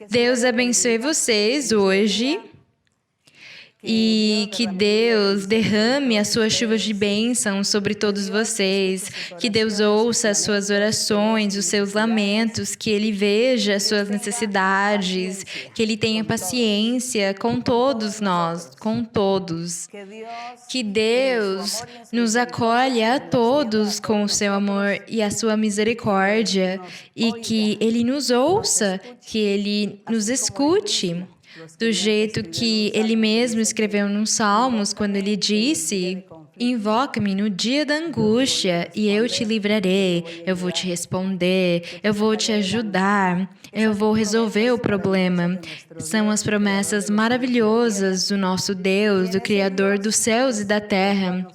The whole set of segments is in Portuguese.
Deus abençoe vocês hoje. E que Deus derrame as suas chuvas de bênção sobre todos vocês, que Deus ouça as suas orações, os seus lamentos, que Ele veja as suas necessidades, que Ele tenha paciência com todos nós, com todos. Que Deus nos acolhe a todos com o seu amor e a sua misericórdia, e que Ele nos ouça, que Ele nos escute. Do jeito que ele mesmo escreveu nos Salmos, quando ele disse: invoca-me no dia da angústia e eu te livrarei, eu vou te responder, eu vou te ajudar, eu vou resolver o problema. São as promessas maravilhosas do nosso Deus, do Criador dos céus e da terra.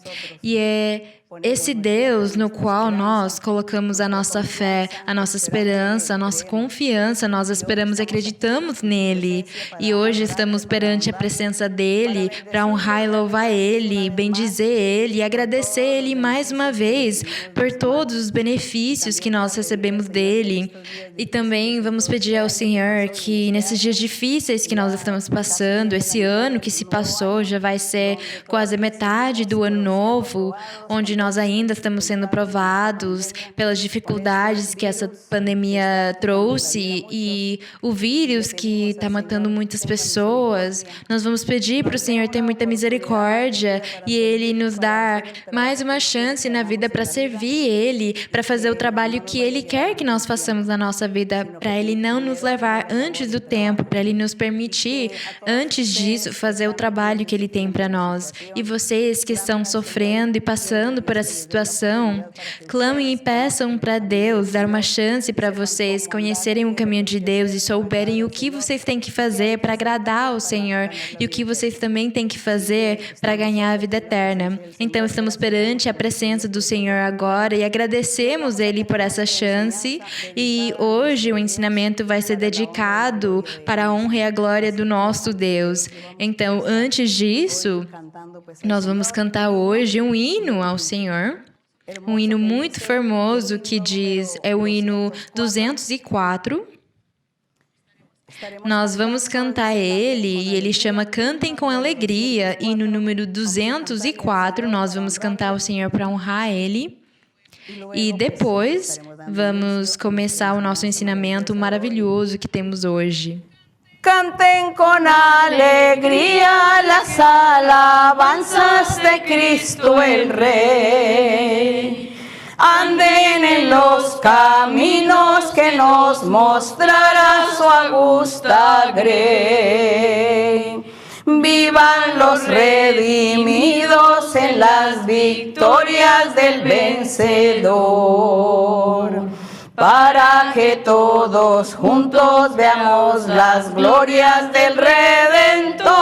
E é esse Deus no qual nós colocamos a nossa fé, a nossa esperança, a nossa confiança, nós esperamos e acreditamos nele. E hoje estamos perante a presença dele para honrar e louvar ele, bendizer ele e agradecer ele mais uma vez por todos os benefícios que nós recebemos dele. E também vamos pedir ao Senhor que nesses dias difíceis que nós estamos passando, esse ano que se passou já vai ser quase metade do ano novo, onde nós ainda estamos sendo provados pelas dificuldades que essa pandemia trouxe e o vírus que está matando muitas pessoas. Nós vamos pedir para o Senhor ter muita misericórdia e Ele nos dar mais uma chance na vida para servir Ele, para fazer o trabalho que Ele quer que nós façamos na nossa vida, para Ele não nos levar antes do tempo, para Ele nos permitir, antes disso, fazer o trabalho que Ele tem para nós. E vocês que estão sofrendo e passando por essa situação, clamem e peçam para Deus dar uma chance para vocês conhecerem o caminho de Deus e souberem o que vocês têm que fazer para agradar ao Senhor e o que vocês também têm que fazer para ganhar a vida eterna. Então, estamos perante a presença do Senhor agora e agradecemos Ele por essa chance. E hoje o ensinamento vai ser dedicado para a honra e a glória do nosso Deus. Então, antes disso, nós vamos cantar hoje um hino ao Senhor, um hino muito formoso que diz, é o hino 204. Nós vamos cantar ele e ele chama Cantem com Alegria, hino número 204. Nós vamos cantar ao Senhor para honrar Ele. E depois vamos começar o nosso ensinamento maravilhoso que temos hoje. Canten con alegría las alabanzas de Cristo el Rey. Anden en los caminos que nos mostrará su augusta grey. Vivan los redimidos en las victorias del vencedor, para que todos juntos veamos las glorias del Redentor.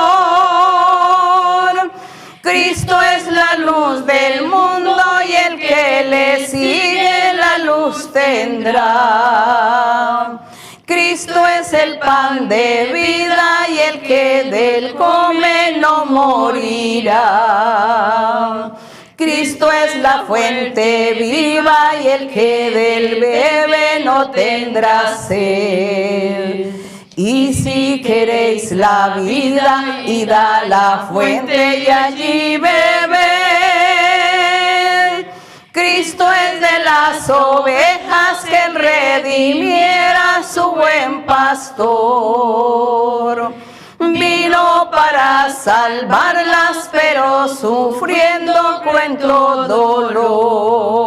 Cristo es la luz del mundo y el que le sigue la luz tendrá. Cristo es el pan de vida y el que del come no morirá. Cristo es la fuente viva y el que del bebe no tendrá sed. Y si queréis la vida, id a la fuente y allí bebed. Cristo es de las ovejas que redimiera su buen pastor. Vino para salvarlas, pero sufriendo cruento dolor.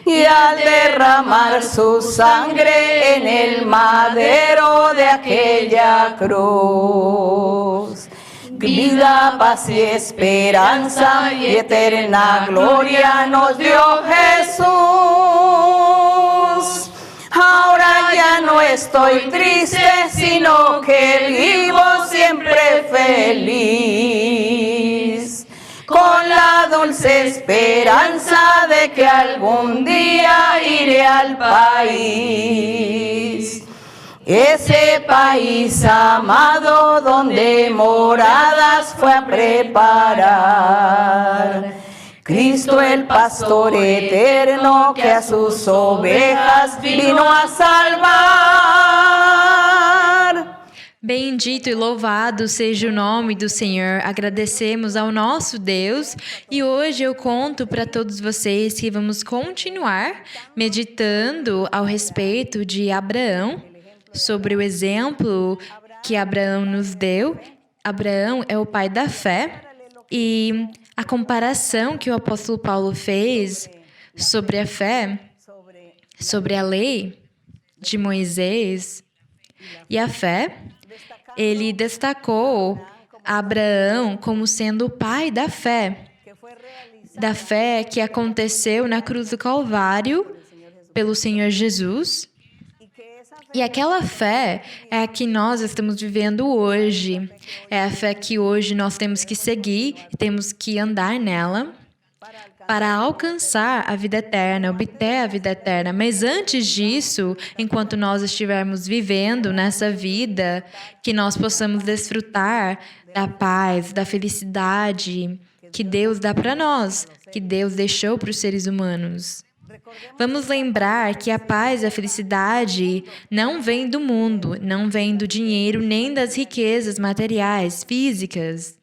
Y al derramar su sangre en el madero de aquella cruz, vida, paz y esperanza y eterna gloria nos dio Jesús. Ahora ya no estoy triste, sino que vivo siempre feliz, con la dulce esperanza de que algún día iré al país. Ese país amado donde moradas fue a preparar Cristo el pastor eterno que a sus ovejas vino a salvar. Bendito e louvado seja o nome do Senhor. Agradecemos ao nosso Deus e hoje eu conto para todos vocês que vamos continuar meditando ao respeito de Abraão, sobre o exemplo que Abraão nos deu. Abraão é o pai da fé e a comparação que o apóstolo Paulo fez sobre a fé, sobre a lei de Moisés e a fé, ele destacou Abraão como sendo o pai da fé que aconteceu na cruz do Calvário pelo Senhor Jesus. E aquela fé é a que nós estamos vivendo hoje. É a fé que hoje nós temos que seguir e temos que andar nela para alcançar a vida eterna, obter a vida eterna. Mas antes disso, enquanto nós estivermos vivendo nessa vida, que nós possamos desfrutar da paz, da felicidade que Deus dá para nós, que Deus deixou para os seres humanos. Vamos lembrar que a paz e a felicidade não vêm do mundo, não vêm do dinheiro nem das riquezas materiais, físicas.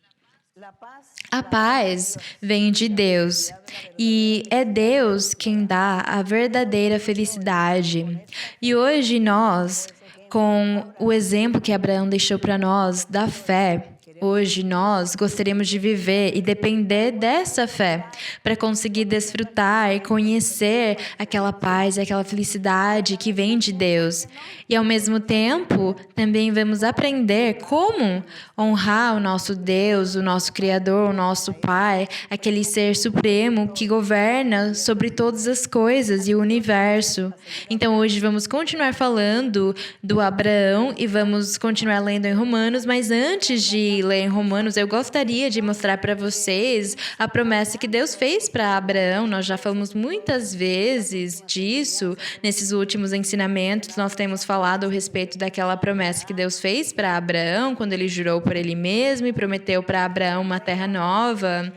A paz vem de Deus e é Deus quem dá a verdadeira felicidade. E hoje nós, com o exemplo que Abraão deixou para nós da fé, hoje nós gostaríamos de viver e depender dessa fé para conseguir desfrutar e conhecer aquela paz e aquela felicidade que vem de Deus. E ao mesmo tempo, também vamos aprender como honrar o nosso Deus, o nosso Criador, o nosso Pai, aquele ser supremo que governa sobre todas as coisas e o universo. Então hoje vamos continuar falando do Abraão e vamos continuar lendo em Romanos, mas antes de ler em Romanos, eu gostaria de mostrar para vocês a promessa que Deus fez para Abraão. Nós já falamos muitas vezes disso nesses últimos ensinamentos. Nós temos falado a respeito daquela promessa que Deus fez para Abraão, quando ele jurou por ele mesmo e prometeu para Abraão uma terra nova.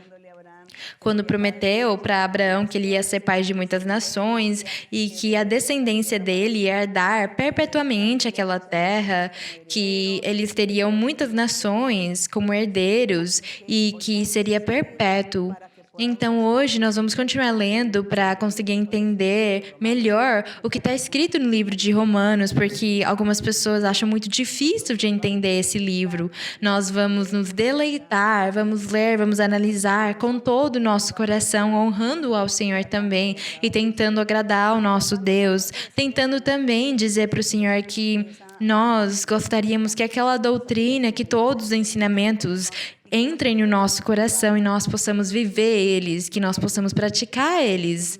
Quando prometeu para Abraão que ele ia ser pai de muitas nações e que a descendência dele ia herdar perpetuamente aquela terra, que eles teriam muitas nações como herdeiros e que seria perpétuo. Então, hoje, nós vamos continuar lendo para conseguir entender melhor o que está escrito no livro de Romanos, porque algumas pessoas acham muito difícil de entender esse livro. Nós vamos nos deleitar, vamos ler, vamos analisar com todo o nosso coração, honrando ao Senhor também e tentando agradar ao nosso Deus, tentando também dizer para o Senhor que nós gostaríamos que aquela doutrina, que todos os ensinamentos entrem no nosso coração e nós possamos viver eles, que nós possamos praticar eles,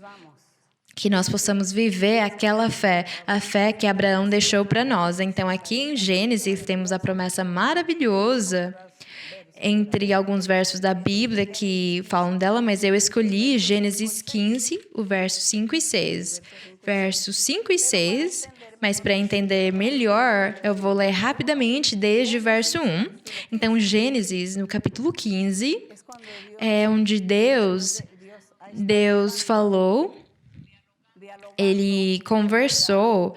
que nós possamos viver aquela fé, a fé que Abraão deixou para nós. Então, aqui em Gênesis, temos a promessa maravilhosa entre alguns versos da Bíblia que falam dela, mas eu escolhi Gênesis 15, o verso 5 e 6. Versos 5 e 6, mas para entender melhor, eu vou ler rapidamente desde o verso 1. Então, Gênesis, no capítulo 15, é onde Deus falou, ele conversou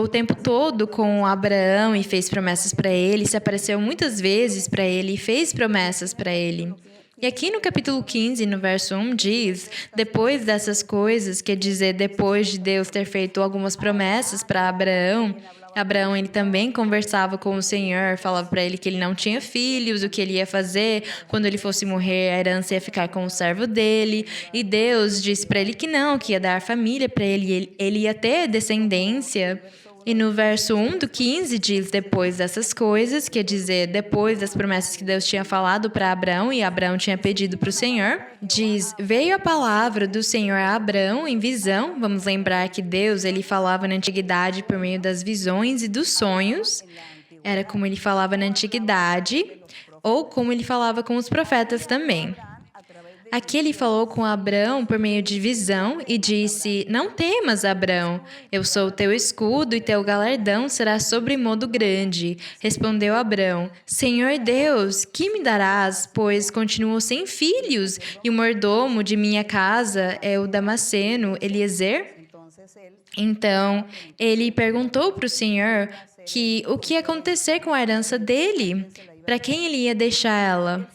o tempo todo com Abraão e fez promessas para ele, se apareceu muitas vezes para ele e fez promessas para ele. E aqui no capítulo 15, no verso 1, diz, depois dessas coisas, quer dizer, depois de Deus ter feito algumas promessas para Abraão, ele também conversava com o Senhor, falava para ele que ele não tinha filhos, o que ele ia fazer, quando ele fosse morrer, a herança ia ficar com o servo dele, e Deus disse para ele que não, que ia dar família para ele, ele ia ter descendência. E no verso 1 do 15 diz, depois dessas coisas, quer dizer, depois das promessas que Deus tinha falado para Abraão e Abraão tinha pedido para o Senhor, diz, veio a palavra do Senhor a Abraão em visão. Vamos lembrar que Deus, ele falava na antiguidade por meio das visões e dos sonhos. Era como ele falava na antiguidade, ou como ele falava com os profetas também. Aqui ele falou com Abrão por meio de visão e disse, não temas, Abrão, eu sou o teu escudo e teu galardão será sobremodo grande. Respondeu Abrão, Senhor Deus, que me darás, pois continuo sem filhos e o mordomo de minha casa é o Damasceno, Eliezer? Então, ele perguntou para o Senhor que o que ia acontecer com a herança dele, para quem ele ia deixar ela.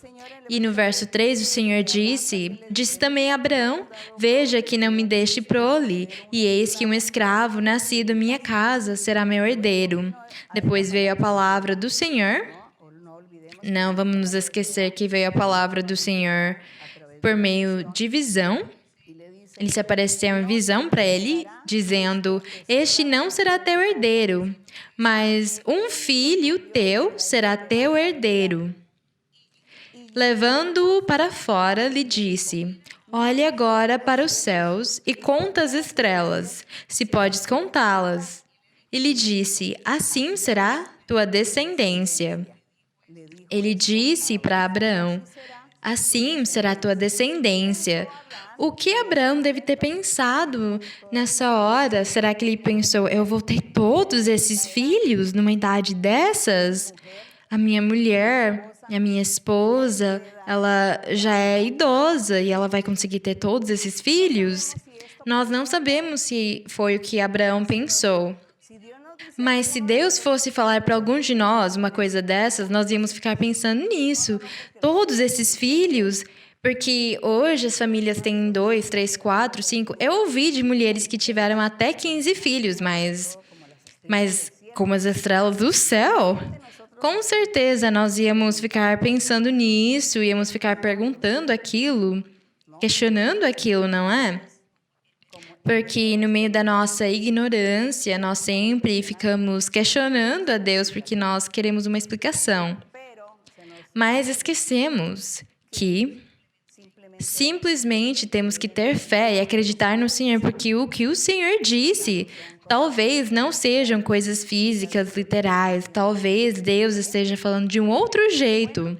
E no verso 3, o Senhor disse também a Abraão, veja que não me deixe prole, e eis que um escravo nascido em minha casa será meu herdeiro. Depois veio a palavra do Senhor. Não vamos nos esquecer que veio a palavra do Senhor por meio de visão. Ele se apareceu em visão para ele, dizendo, este não será teu herdeiro, mas um filho teu será teu herdeiro. Levando-o para fora, lhe disse, olhe agora para os céus e conta as estrelas, se podes contá-las. E lhe disse, assim será tua descendência. Ele disse para Abraão, assim será tua descendência. O que Abraão deve ter pensado nessa hora? Será que ele pensou, eu vou ter todos esses filhos numa idade dessas? A minha mulher, a minha esposa, ela já é idosa e ela vai conseguir ter todos esses filhos? Nós não sabemos se foi o que Abraão pensou. Mas se Deus fosse falar para algum de nós uma coisa dessas, nós íamos ficar pensando nisso. Todos esses filhos, porque hoje as famílias têm 2, 3, 4, 5. Eu ouvi de mulheres que tiveram até 15 filhos, mas como as estrelas do céu, com certeza nós íamos ficar pensando nisso, íamos ficar perguntando aquilo, questionando aquilo, não é? Porque no meio da nossa ignorância, nós sempre ficamos questionando a Deus porque nós queremos uma explicação. Mas esquecemos que simplesmente temos que ter fé e acreditar no Senhor, porque o que o Senhor disse talvez não sejam coisas físicas, literais, talvez Deus esteja falando de um outro jeito.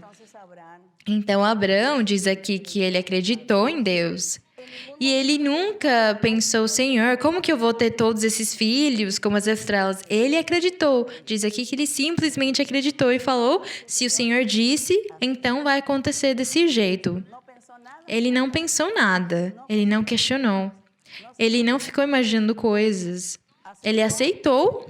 Então, Abraão diz aqui que ele acreditou em Deus. E ele nunca pensou, Senhor, como que eu vou ter todos esses filhos, como as estrelas? Ele acreditou. Diz aqui que ele simplesmente acreditou e falou, se o Senhor disse, então vai acontecer desse jeito. Ele não pensou nada, ele não questionou, ele não ficou imaginando coisas. Ele aceitou.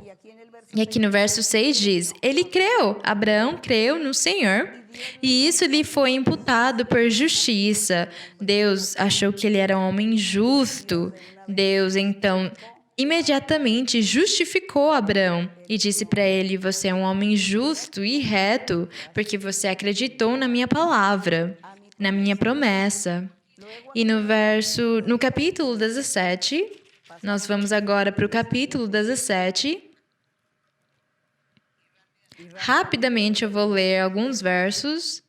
E aqui no verso 6 diz, ele creu, Abraão creu no Senhor. E isso lhe foi imputado por justiça. Deus achou que ele era um homem justo. Deus, então, imediatamente justificou Abraão e disse para ele, você é um homem justo e reto, porque você acreditou na minha palavra, na minha promessa. E no capítulo 17, nós vamos agora para o capítulo 17. Rapidamente eu vou ler alguns versos.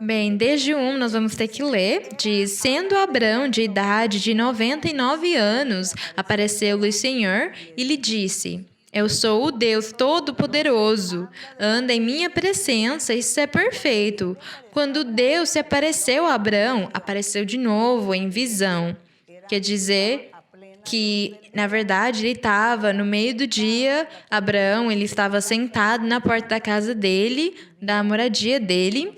Bem, desde 1 nós vamos ter que ler. Diz, sendo Abrão de idade de 99 anos, apareceu-lhe o Senhor e lhe disse, eu sou o Deus Todo-Poderoso, anda em minha presença, isso é perfeito. Quando Deus se apareceu a Abrão, apareceu de novo em visão. Quer dizer que, na verdade, ele estava no meio do dia, Abraão, ele estava sentado na porta da casa dele, da moradia dele,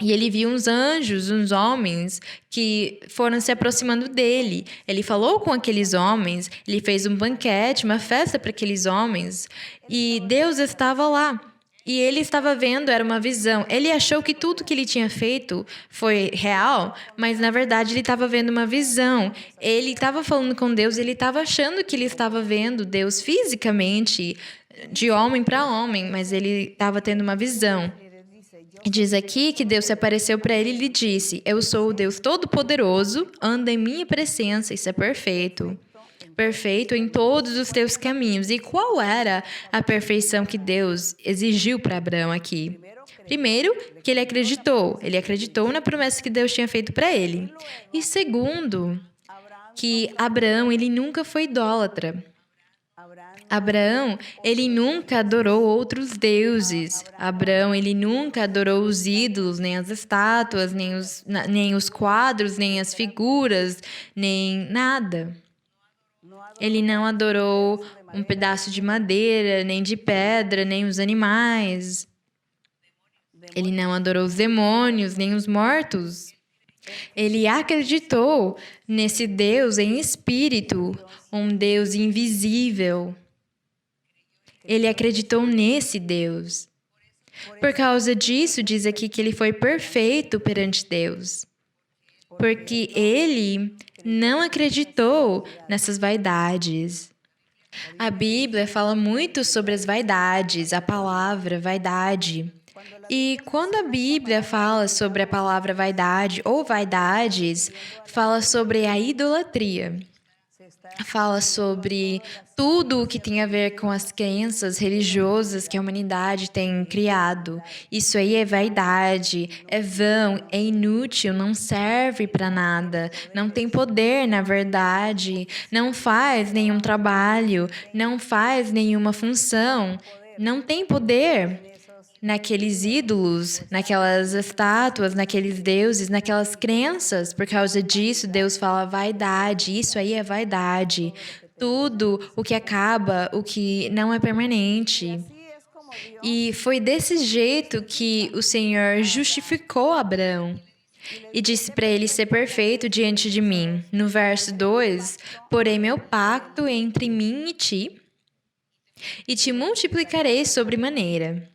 e ele viu uns anjos, uns homens, que foram se aproximando dele. Ele falou com aqueles homens, ele fez um banquete, uma festa para aqueles homens, e Deus estava lá. E ele estava vendo, era uma visão. Ele achou que tudo que ele tinha feito foi real, mas na verdade ele estava vendo uma visão. Ele estava falando com Deus, ele estava achando que ele estava vendo Deus fisicamente, de homem para homem, mas ele estava tendo uma visão. Diz aqui que Deus se apareceu para ele e lhe disse, eu sou o Deus Todo-Poderoso, anda em minha presença, isso é perfeito. Perfeito em todos os teus caminhos. E qual era a perfeição que Deus exigiu para Abraão aqui? Primeiro, que ele acreditou na promessa que Deus tinha feito para ele. E segundo, que Abraão, ele nunca foi idólatra. Abraão, ele nunca adorou outros deuses. Abraão, ele nunca adorou os ídolos, nem as estátuas, nem os quadros, nem as figuras, nem nada. Ele não adorou um pedaço de madeira, nem de pedra, nem os animais. Ele não adorou os demônios, nem os mortos. Ele acreditou nesse Deus em espírito, um Deus invisível. Ele acreditou nesse Deus. Por causa disso, diz aqui que ele foi perfeito perante Deus. Porque ele não acreditou nessas vaidades. A Bíblia fala muito sobre as vaidades, a palavra vaidade. E quando a Bíblia fala sobre a palavra vaidade ou vaidades, fala sobre a idolatria. Fala sobre tudo o que tem a ver com as crenças religiosas que a humanidade tem criado. Isso aí é vaidade, é vão, é inútil, não serve para nada, não tem poder, na verdade, não faz nenhum trabalho, não faz nenhuma função, não tem poder naqueles ídolos, naquelas estátuas, naqueles deuses, naquelas crenças. Por causa disso, Deus fala vaidade, isso aí é vaidade. Tudo o que acaba, o que não é permanente. E foi desse jeito que o Senhor justificou Abraão e disse para ele ser perfeito diante de mim. No verso 2, porém meu pacto entre mim e te multiplicarei sobremaneira.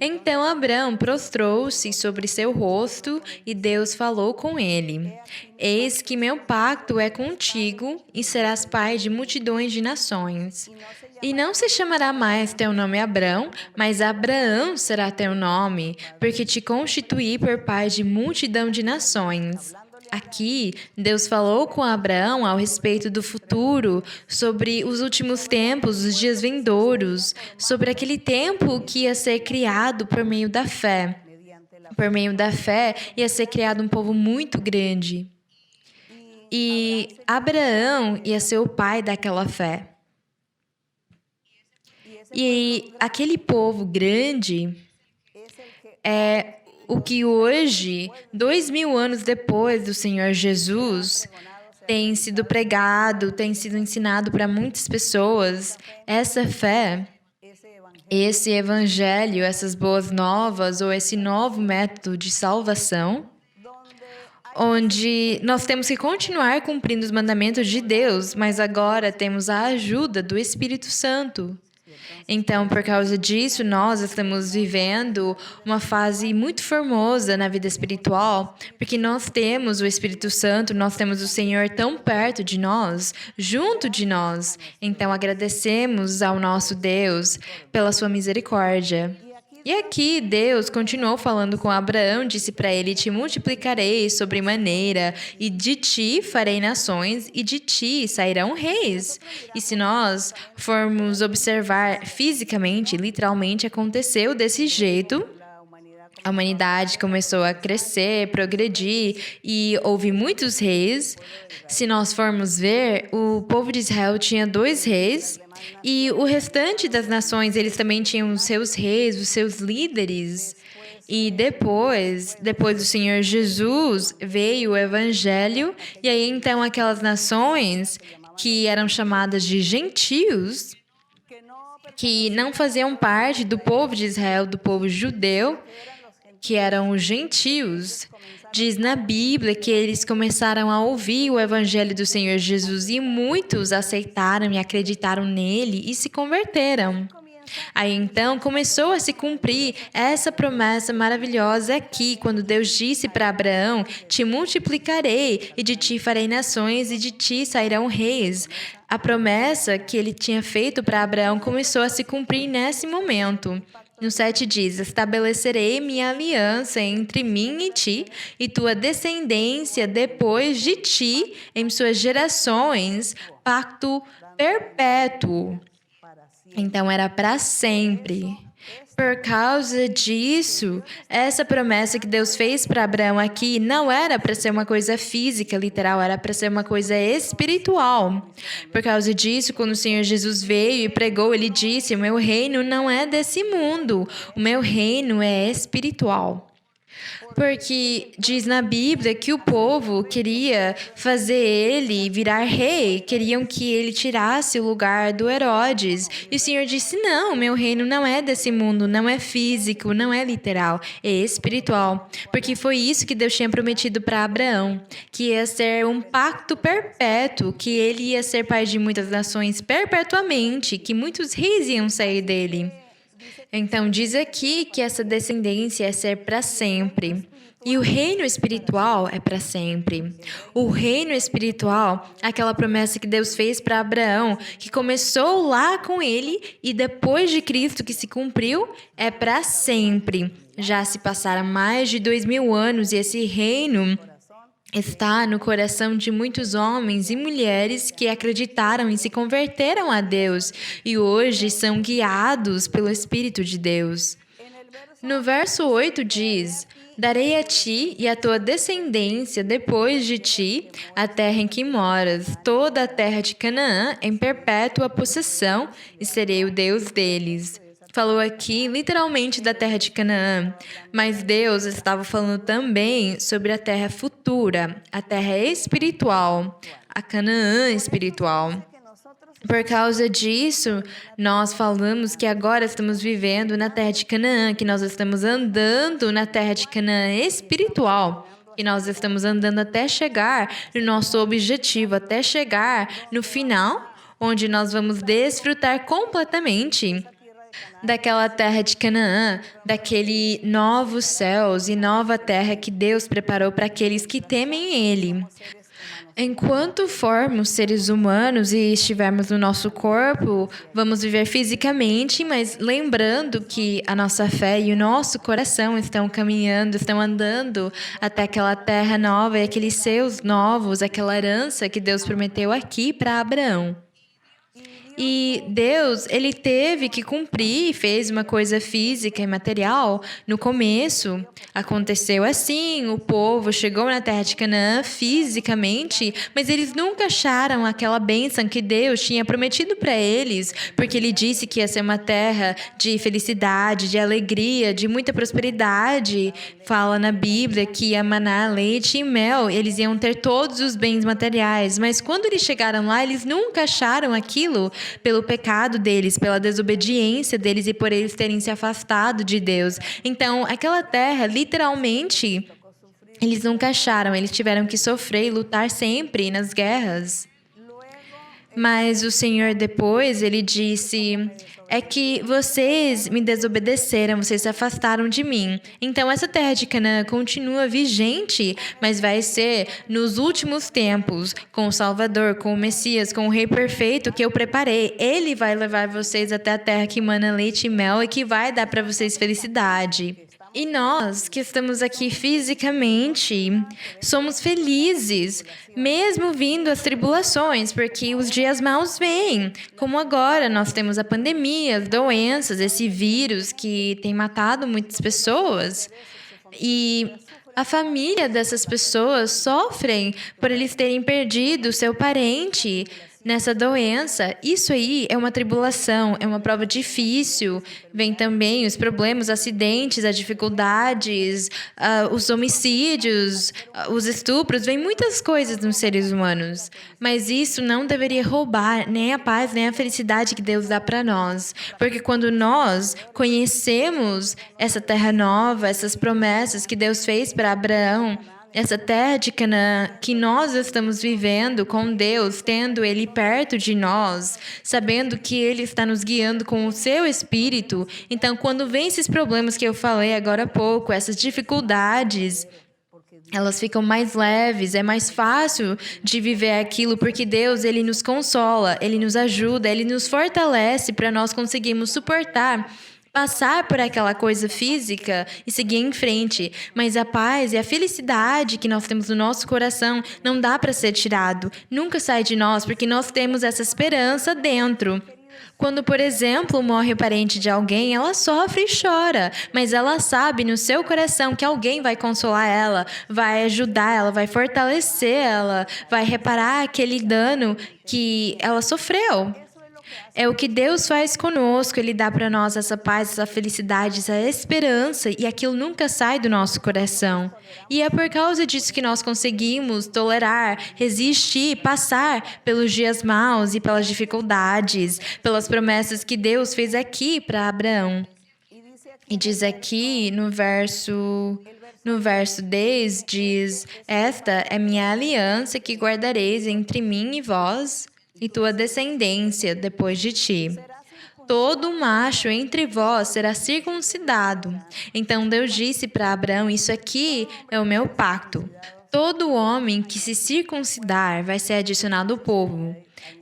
Então Abrão prostrou-se sobre seu rosto e Deus falou com ele: Eis que meu pacto é contigo e serás pai de multidões de nações. E não se chamará mais teu nome Abrão, mas Abraão será teu nome, porque te constituí por pai de multidão de nações. Aqui, Deus falou com Abraão ao respeito do futuro, sobre os últimos tempos, os dias vindouros, sobre aquele tempo que ia ser criado por meio da fé. Por meio da fé, ia ser criado um povo muito grande. E Abraão ia ser o pai daquela fé. E aquele povo grande é o que hoje, 2000 anos depois do Senhor Jesus, tem sido pregado, tem sido ensinado para muitas pessoas. Essa fé, esse evangelho, essas boas novas ou esse novo método de salvação, onde nós temos que continuar cumprindo os mandamentos de Deus, mas agora temos a ajuda do Espírito Santo. Então, por causa disso, nós estamos vivendo uma fase muito formosa na vida espiritual, porque nós temos o Espírito Santo, nós temos o Senhor tão perto de nós, junto de nós. Então, agradecemos ao nosso Deus pela sua misericórdia. E aqui Deus continuou falando com Abraão, disse para ele: te multiplicarei sobremaneira, e de ti farei nações, e de ti sairão reis. E se nós formos observar fisicamente, literalmente aconteceu desse jeito. A humanidade começou a crescer, progredir e houve muitos reis. Se nós formos ver, o povo de Israel tinha 2 reis e o restante das nações, eles também tinham os seus reis, os seus líderes. E depois do Senhor Jesus, veio o Evangelho e aí então aquelas nações que eram chamadas de gentios, que não faziam parte do povo de Israel, do povo judeu, que eram os gentios, diz na Bíblia que eles começaram a ouvir o Evangelho do Senhor Jesus e muitos aceitaram e acreditaram nele e se converteram. Aí então começou a se cumprir essa promessa maravilhosa aqui, quando Deus disse para Abraão: te multiplicarei e de ti farei nações e de ti sairão reis. A promessa que ele tinha feito para Abraão começou a se cumprir nesse momento. No 7 diz: estabelecerei minha aliança entre mim e ti, e tua descendência depois de ti, em suas gerações, pacto perpétuo. Então era para sempre. Por causa disso, essa promessa que Deus fez para Abraão aqui não era para ser uma coisa física, literal, era para ser uma coisa espiritual. Por causa disso, quando o Senhor Jesus veio e pregou, ele disse: o meu reino não é desse mundo, o meu reino é espiritual. Porque diz na Bíblia que o povo queria fazer ele virar rei, queriam que ele tirasse o lugar do Herodes. E o Senhor disse: não, meu reino não é desse mundo, não é físico, não é literal, é espiritual. Porque foi isso que Deus tinha prometido para Abraão, que ia ser um pacto perpétuo, que ele ia ser pai de muitas nações perpetuamente, que muitos reis iam sair dele. Então, diz aqui que essa descendência é ser para sempre. E o reino espiritual é para sempre. O reino espiritual, aquela promessa que Deus fez para Abraão, que começou lá com ele e depois de Cristo que se cumpriu, é para sempre. Já se passaram mais de 2000 anos e esse reino está no coração de muitos homens e mulheres que acreditaram e se converteram a Deus e hoje são guiados pelo Espírito de Deus. No verso 8 diz: darei a ti e à tua descendência depois de ti a terra em que moras, toda a terra de Canaã em perpétua possessão, e serei o Deus deles. Falou aqui literalmente da terra de Canaã, mas Deus estava falando também sobre a terra futura, a terra espiritual, a Canaã espiritual. Por causa disso, nós falamos que agora estamos vivendo na terra de Canaã, que nós estamos andando na terra de Canaã espiritual, que nós estamos andando até chegar no nosso objetivo, até chegar no final, onde nós vamos desfrutar completamente daquela terra de Canaã, daquele novos céus e nova terra que Deus preparou para aqueles que temem Ele. Enquanto formos seres humanos e estivermos no nosso corpo, vamos viver fisicamente, mas lembrando que a nossa fé e o nosso coração estão caminhando, estão andando até aquela terra nova e aqueles céus novos, aquela herança que Deus prometeu aqui para Abraão. E Deus, ele teve que cumprir e fez uma coisa física e material no começo. Aconteceu assim, o povo chegou na terra de Canaã fisicamente, mas eles nunca acharam aquela bênção que Deus tinha prometido para eles, porque ele disse que ia ser uma terra de felicidade, de alegria, de muita prosperidade. Fala na Bíblia que ia manar leite e mel, eles iam ter todos os bens materiais, mas quando eles chegaram lá, eles nunca acharam aquilo pelo pecado deles, pela desobediência deles e por eles terem se afastado de Deus. Então, aquela terra, literalmente, eles nunca acharam, eles tiveram que sofrer e lutar sempre nas guerras. Mas o Senhor depois, ele disse: é que vocês me desobedeceram, vocês se afastaram de mim. Então, essa terra de Canaã continua vigente, mas vai ser nos últimos tempos, com o Salvador, com o Messias, com o Rei Perfeito que eu preparei. Ele vai levar vocês até a terra que mana leite e mel e que vai dar para vocês felicidade. E nós, que estamos aqui fisicamente, somos felizes, mesmo vindo as tribulações, porque os dias maus vêm. Como agora, nós temos a pandemia, as doenças, esse vírus que tem matado muitas pessoas. E a família dessas pessoas sofrem por eles terem perdido seu parente nessa doença. Isso aí é uma tribulação, é uma prova difícil. Vem também os problemas, os acidentes, as dificuldades, os homicídios, os estupros, vem muitas coisas nos seres humanos. Mas isso não deveria roubar nem a paz, nem a felicidade que Deus dá para nós. Porque quando nós conhecemos essa terra nova, essas promessas que Deus fez para Abraão, essa terra de Canaã que nós estamos vivendo com Deus, tendo Ele perto de nós, sabendo que Ele está nos guiando com o seu Espírito. Então, quando vem esses problemas que eu falei agora há pouco, essas dificuldades, elas ficam mais leves, é mais fácil de viver aquilo, porque Deus, Ele nos consola, Ele nos ajuda, Ele nos fortalece para nós conseguirmos suportar, passar por aquela coisa física e seguir em frente. Mas a paz e a felicidade que nós temos no nosso coração não dá para ser tirado. Nunca sai de nós, porque nós temos essa esperança dentro. Quando, por exemplo, morre o parente de alguém, ela sofre e chora, mas ela sabe no seu coração que alguém vai consolar ela, vai ajudar ela, vai fortalecer ela, vai reparar aquele dano que ela sofreu. É o que Deus faz conosco, Ele dá para nós essa paz, essa felicidade, essa esperança, e aquilo nunca sai do nosso coração. E é por causa disso que nós conseguimos tolerar, resistir, passar pelos dias maus e pelas dificuldades, pelas promessas que Deus fez aqui para Abraão. E diz aqui no verso 10, diz: Esta é minha aliança que guardareis entre mim e vós e tua descendência depois de ti. Todo macho entre vós será circuncidado. Então Deus disse para Abraão: Isso aqui é o meu pacto. Todo homem que se circuncidar vai ser adicionado ao povo.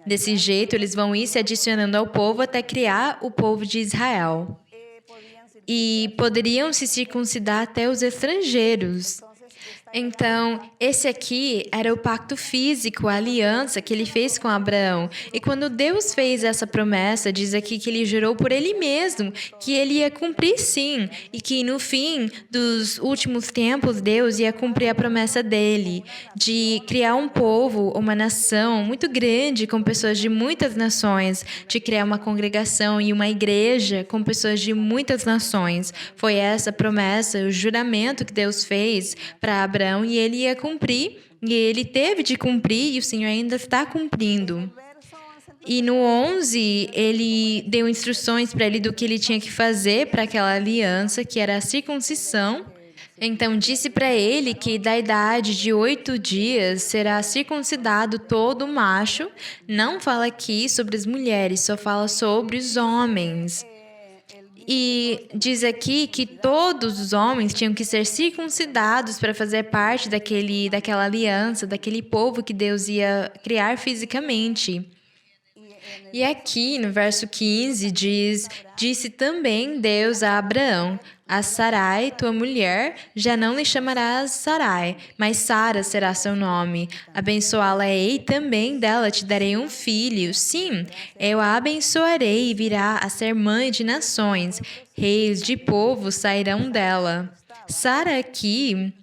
Desse jeito, eles vão ir se adicionando ao povo até criar o povo de Israel. E poderiam se circuncidar até os estrangeiros. Então, esse aqui era o pacto físico, a aliança que ele fez com Abraão. E quando Deus fez essa promessa, diz aqui que ele jurou por ele mesmo, que ele ia cumprir sim, e que no fim dos últimos tempos, Deus ia cumprir a promessa dele, de criar um povo, uma nação muito grande, com pessoas de muitas nações, de criar uma congregação e uma igreja com pessoas de muitas nações. Foi essa a promessa, o juramento que Deus fez para Abraão, e ele ia cumprir, e ele teve de cumprir, e o Senhor ainda está cumprindo. E no 11, ele deu instruções para ele do que ele tinha que fazer para aquela aliança, que era a circuncisão. Então, disse para ele que da idade de 8 dias será circuncidado todo macho. Não fala aqui sobre as mulheres, só fala sobre os homens. E diz aqui que todos os homens tinham que ser circuncidados para fazer parte daquela aliança, daquele povo que Deus ia criar fisicamente. E aqui no verso 15 diz: Disse também Deus a Abraão: A Sarai, tua mulher, já não lhe chamarás Sarai, mas Sara será seu nome. Abençoá-la-ei também, dela te darei um filho. Sim, eu a abençoarei e virá a ser mãe de nações. Reis de povos sairão dela. Sara aqui,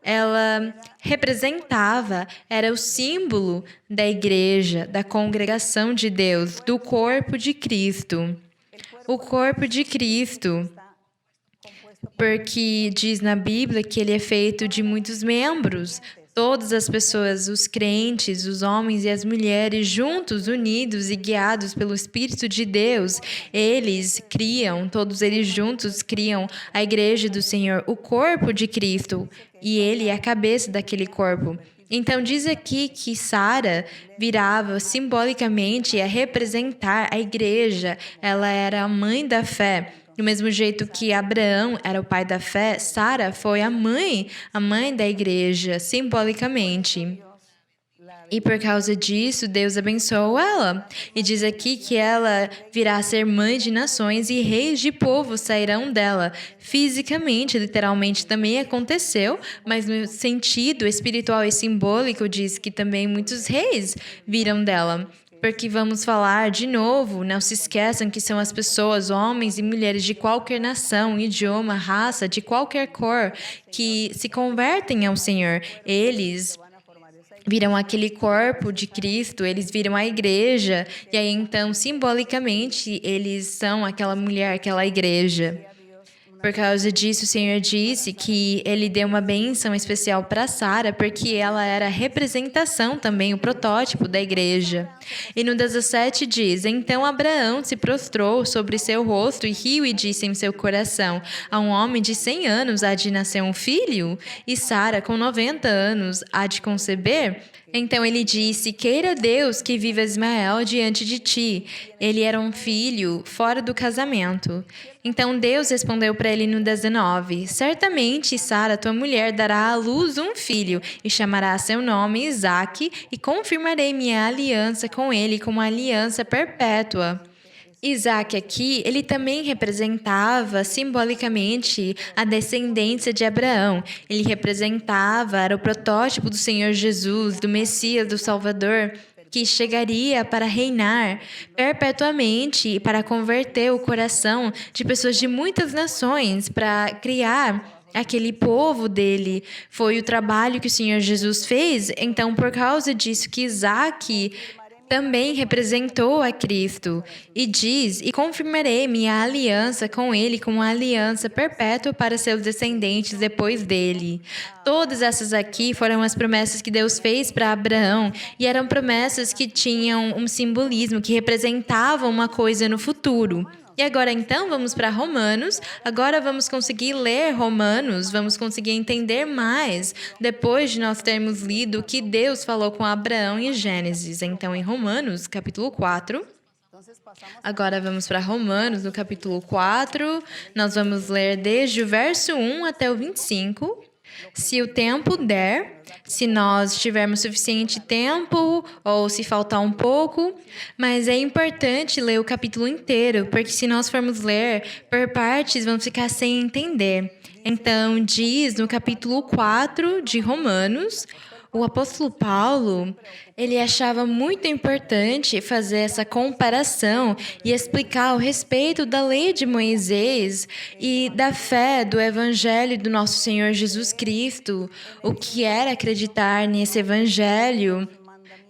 ela representava, era o símbolo da igreja, da congregação de Deus, do corpo de Cristo. O corpo de Cristo, porque diz na Bíblia que ele é feito de muitos membros. Todas as pessoas, os crentes, os homens e as mulheres, juntos, unidos e guiados pelo Espírito de Deus, todos eles juntos criam a igreja do Senhor, o corpo de Cristo, e ele é a cabeça daquele corpo. Então, diz aqui que Sara virava simbolicamente a representar a igreja, ela era a mãe da fé. Do mesmo jeito que Abraão era o pai da fé, Sara foi a mãe da igreja, simbolicamente. E por causa disso, Deus abençoou ela. E diz aqui que ela virá a ser mãe de nações e reis de povos sairão dela. Fisicamente, literalmente, também aconteceu, mas no sentido espiritual e simbólico, diz que também muitos reis viram dela. Porque vamos falar de novo, não se esqueçam que são as pessoas, homens e mulheres de qualquer nação, idioma, raça, de qualquer cor, que se convertem ao Senhor. Eles viram aquele corpo de Cristo, eles viram a igreja, e aí então, simbolicamente, eles são aquela mulher, aquela igreja. Por causa disso, o Senhor disse que ele deu uma bênção especial para Sara, porque ela era a representação também, o protótipo da igreja. E no 17 diz: Então Abraão se prostrou sobre seu rosto e riu e disse em seu coração: A um homem de 100 anos há de nascer um filho? E Sara, com 90 anos, há de conceber? Então ele disse: Queira Deus que viva Ismael diante de ti. Ele era um filho fora do casamento. Então Deus respondeu para ele no 19: Certamente Sara, tua mulher, dará à luz um filho e chamará seu nome Isaque, e confirmarei minha aliança com ele como aliança perpétua. Isaque aqui, ele também representava simbolicamente a descendência de Abraão. Ele representava, era o protótipo do Senhor Jesus, do Messias, do Salvador, que chegaria para reinar perpetuamente e para converter o coração de pessoas de muitas nações, para criar aquele povo dele. Foi o trabalho que o Senhor Jesus fez. Então, por causa disso que Isaque também representou a Cristo, e diz: E confirmarei minha aliança com ele como uma aliança perpétua para seus descendentes depois dele. Todas essas aqui foram as promessas que Deus fez para Abraão, e eram promessas que tinham um simbolismo, que representavam uma coisa no futuro. E agora, então, vamos para Romanos. Agora vamos conseguir ler Romanos, vamos conseguir entender mais depois de nós termos lido o que Deus falou com Abraão em Gênesis. Então, em Romanos, capítulo 4. Agora vamos para Romanos, no capítulo 4. Nós vamos ler desde o verso 1 até o 25. Se o tempo der, se nós tivermos suficiente tempo ou se faltar um pouco, mas é importante ler o capítulo inteiro, porque se nós formos ler por partes, vamos ficar sem entender. Então, diz no capítulo 4 de Romanos, o apóstolo Paulo, ele achava muito importante fazer essa comparação e explicar o respeito da lei de Moisés e da fé do evangelho do nosso Senhor Jesus Cristo, o que era acreditar nesse evangelho.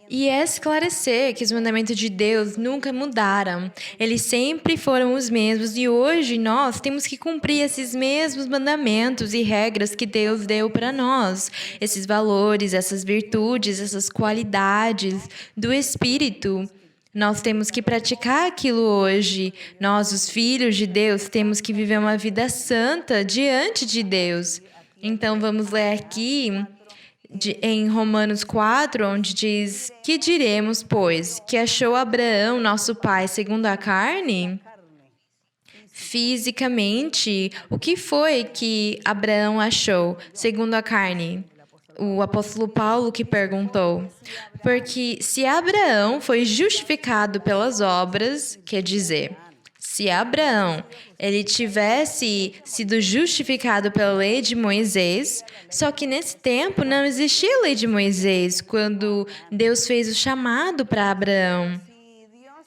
E esclarecer que os mandamentos de Deus nunca mudaram. Eles sempre foram os mesmos e hoje nós temos que cumprir esses mesmos mandamentos e regras que Deus deu para nós. Esses valores, essas virtudes, essas qualidades do Espírito. Nós temos que praticar aquilo hoje. Nós, os filhos de Deus, temos que viver uma vida santa diante de Deus. Então, vamos ler aqui em Romanos 4, onde diz: Que diremos, pois? Que achou Abraão, nosso pai, segundo a carne? Fisicamente, o que foi que Abraão achou, segundo a carne? O apóstolo Paulo que perguntou. Porque se Abraão foi justificado pelas obras, quer dizer, se Abraão ele tivesse sido justificado pela lei de Moisés, só que nesse tempo não existia a lei de Moisés, quando Deus fez o chamado para Abraão.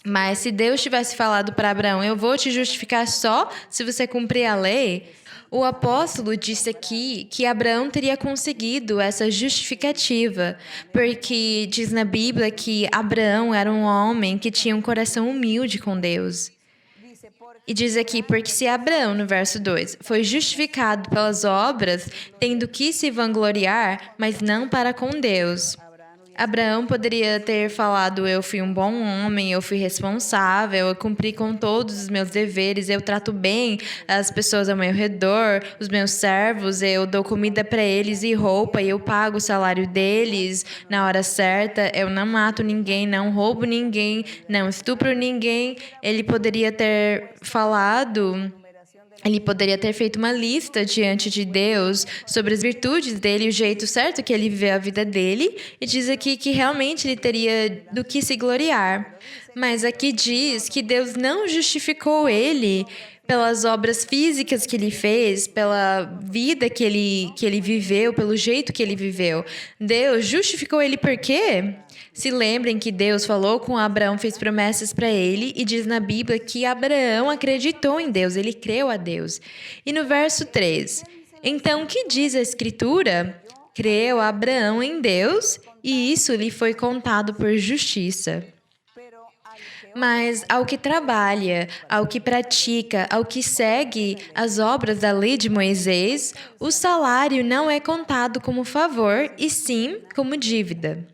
Mas se Deus tivesse falado para Abraão, eu vou te justificar só se você cumprir a lei, o apóstolo disse aqui que Abraão teria conseguido essa justificativa, porque diz na Bíblia que Abraão era um homem que tinha um coração humilde com Deus. E diz aqui, porque se Abraão, no verso 2, foi justificado pelas obras, tendo que se vangloriar, mas não para com Deus. Abraão poderia ter falado: eu fui um bom homem, eu fui responsável, eu cumpri com todos os meus deveres, eu trato bem as pessoas ao meu redor, os meus servos, eu dou comida para eles e roupa, e eu pago o salário deles na hora certa, eu não mato ninguém, não roubo ninguém, não estupro ninguém. Ele poderia ter falado... Ele poderia ter feito uma lista diante de Deus sobre as virtudes dele, o jeito certo que ele viveu a vida dele, e diz aqui que realmente ele teria do que se gloriar. Mas aqui diz que Deus não justificou ele pelas obras físicas que ele fez, pela vida que ele viveu, pelo jeito que ele viveu. Deus justificou ele por quê? Se lembrem que Deus falou com Abraão, fez promessas para ele e diz na Bíblia que Abraão acreditou em Deus, ele creu a Deus. E no verso 3, então o que diz a Escritura? Creu Abraão em Deus e isso lhe foi contado por justiça. Mas ao que trabalha, ao que pratica, ao que segue as obras da lei de Moisés, o salário não é contado como favor, e sim como dívida.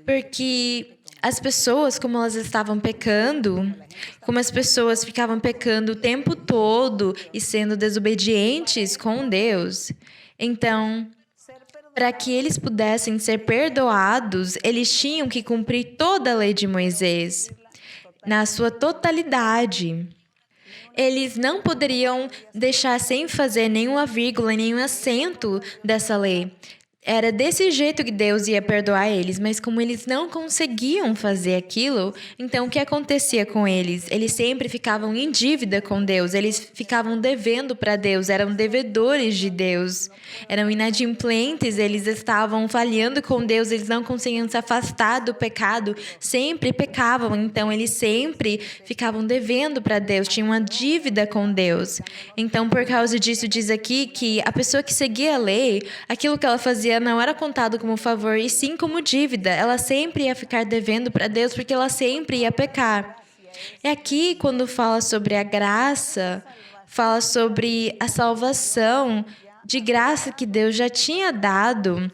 Porque as pessoas, como elas estavam pecando, como as pessoas ficavam pecando o tempo todo e sendo desobedientes com Deus, então, para que eles pudessem ser perdoados, eles tinham que cumprir toda a lei de Moisés, na sua totalidade. Eles não poderiam deixar sem fazer nenhuma vírgula, nenhum acento dessa lei. Era desse jeito que Deus ia perdoar eles, mas como eles não conseguiam fazer aquilo, então o que acontecia com eles? Eles sempre ficavam em dívida com Deus, eles ficavam devendo para Deus, eram devedores de Deus, eram inadimplentes, eles estavam falhando com Deus, eles não conseguiam se afastar do pecado, sempre pecavam, então eles sempre ficavam devendo para Deus, tinham uma dívida com Deus. Então, por causa disso, diz aqui que a pessoa que seguia a lei, aquilo que ela fazia ela não era contada como favor, e sim como dívida. Ela sempre ia ficar devendo para Deus, porque ela sempre ia pecar. E aqui, quando fala sobre a graça, fala sobre a salvação de graça que Deus já tinha dado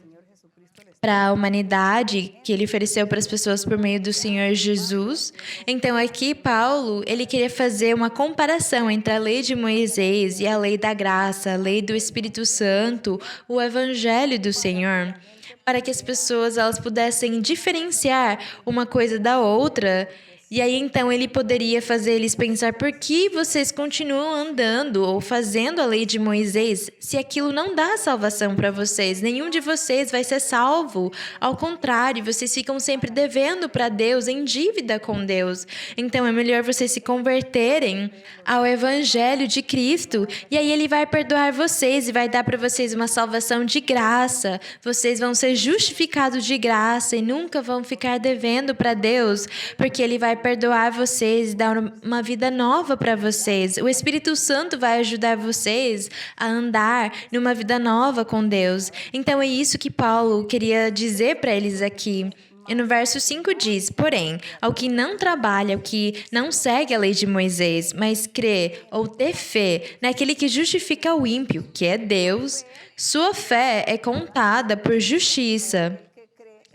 para a humanidade, que ele ofereceu para as pessoas por meio do Senhor Jesus. Então aqui Paulo, ele queria fazer uma comparação entre a lei de Moisés e a lei da graça, a lei do Espírito Santo, o evangelho do Senhor, para que as pessoas elas pudessem diferenciar uma coisa da outra. E aí, então, ele poderia fazer eles pensar por que vocês continuam andando ou fazendo a lei de Moisés se aquilo não dá salvação para vocês. Nenhum de vocês vai ser salvo. Ao contrário, vocês ficam sempre devendo para Deus, em dívida com Deus. Então, é melhor vocês se converterem ao Evangelho de Cristo. E aí, ele vai perdoar vocês e vai dar para vocês uma salvação de graça. Vocês vão ser justificados de graça e nunca vão ficar devendo para Deus, porque ele vai perdoar vocês e dar uma vida nova para vocês. O Espírito Santo vai ajudar vocês a andar numa vida nova com Deus. Então é isso que Paulo queria dizer para eles aqui. E no verso 5 diz: porém, ao que não trabalha, ao que não segue a lei de Moisés, mas crê ou ter fé naquele que justifica o ímpio, que é Deus, sua fé é contada por justiça.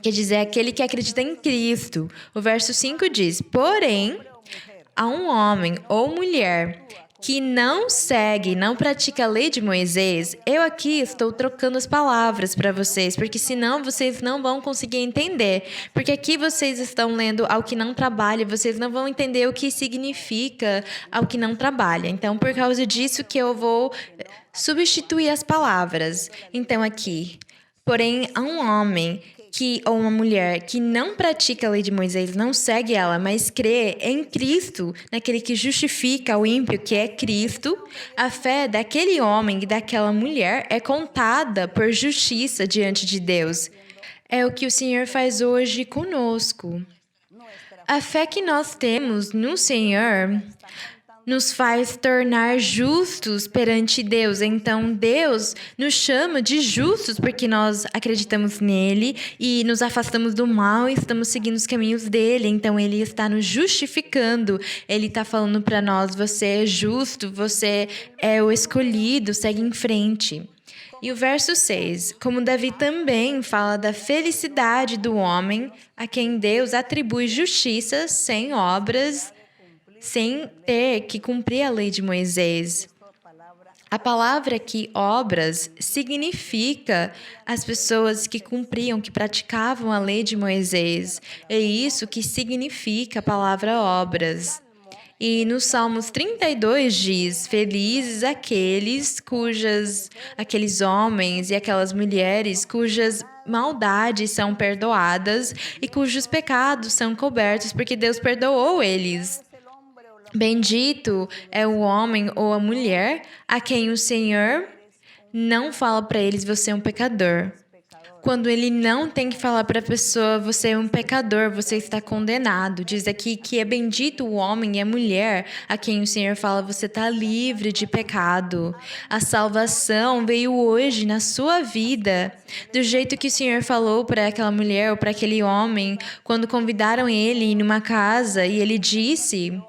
Quer dizer, aquele que acredita em Cristo. O verso 5 diz: porém, a um homem ou mulher que não segue, não pratica a lei de Moisés, eu aqui estou trocando as palavras para vocês, porque senão vocês não vão conseguir entender. Porque aqui vocês estão lendo ao que não trabalha, vocês não vão entender o que significa ao que não trabalha. Então, por causa disso que eu vou substituir as palavras. Então, aqui, porém, a um homem ou uma mulher que não pratica a lei de Moisés, não segue ela, mas crê em Cristo, naquele que justifica o ímpio, que é Cristo, a fé daquele homem e daquela mulher é contada por justiça diante de Deus. É o que o Senhor faz hoje conosco. A fé que nós temos no Senhor nos faz tornar justos perante Deus. Então, Deus nos chama de justos porque nós acreditamos nele e nos afastamos do mal e estamos seguindo os caminhos dele. Então, ele está nos justificando. Ele está falando para nós: você é justo, você é o escolhido, segue em frente. E o verso 6, como Davi também fala da felicidade do homem a quem Deus atribui justiça sem obras, sem ter que cumprir a lei de Moisés. A palavra aqui, obras, significa as pessoas que cumpriam, que praticavam a lei de Moisés. É isso que significa a palavra obras. E no Salmos 32 diz: felizes aqueles homens e aquelas mulheres cujas maldades são perdoadas e cujos pecados são cobertos, porque Deus perdoou eles. Bendito é o homem ou a mulher a quem o Senhor não fala para eles: você é um pecador. Quando ele não tem que falar para a pessoa: você é um pecador, você está condenado. Diz aqui que é bendito o homem e a mulher a quem o Senhor fala: você está livre de pecado. A salvação veio hoje na sua vida, do jeito que o Senhor falou para aquela mulher ou para aquele homem, quando convidaram ele numa casa e ele disse: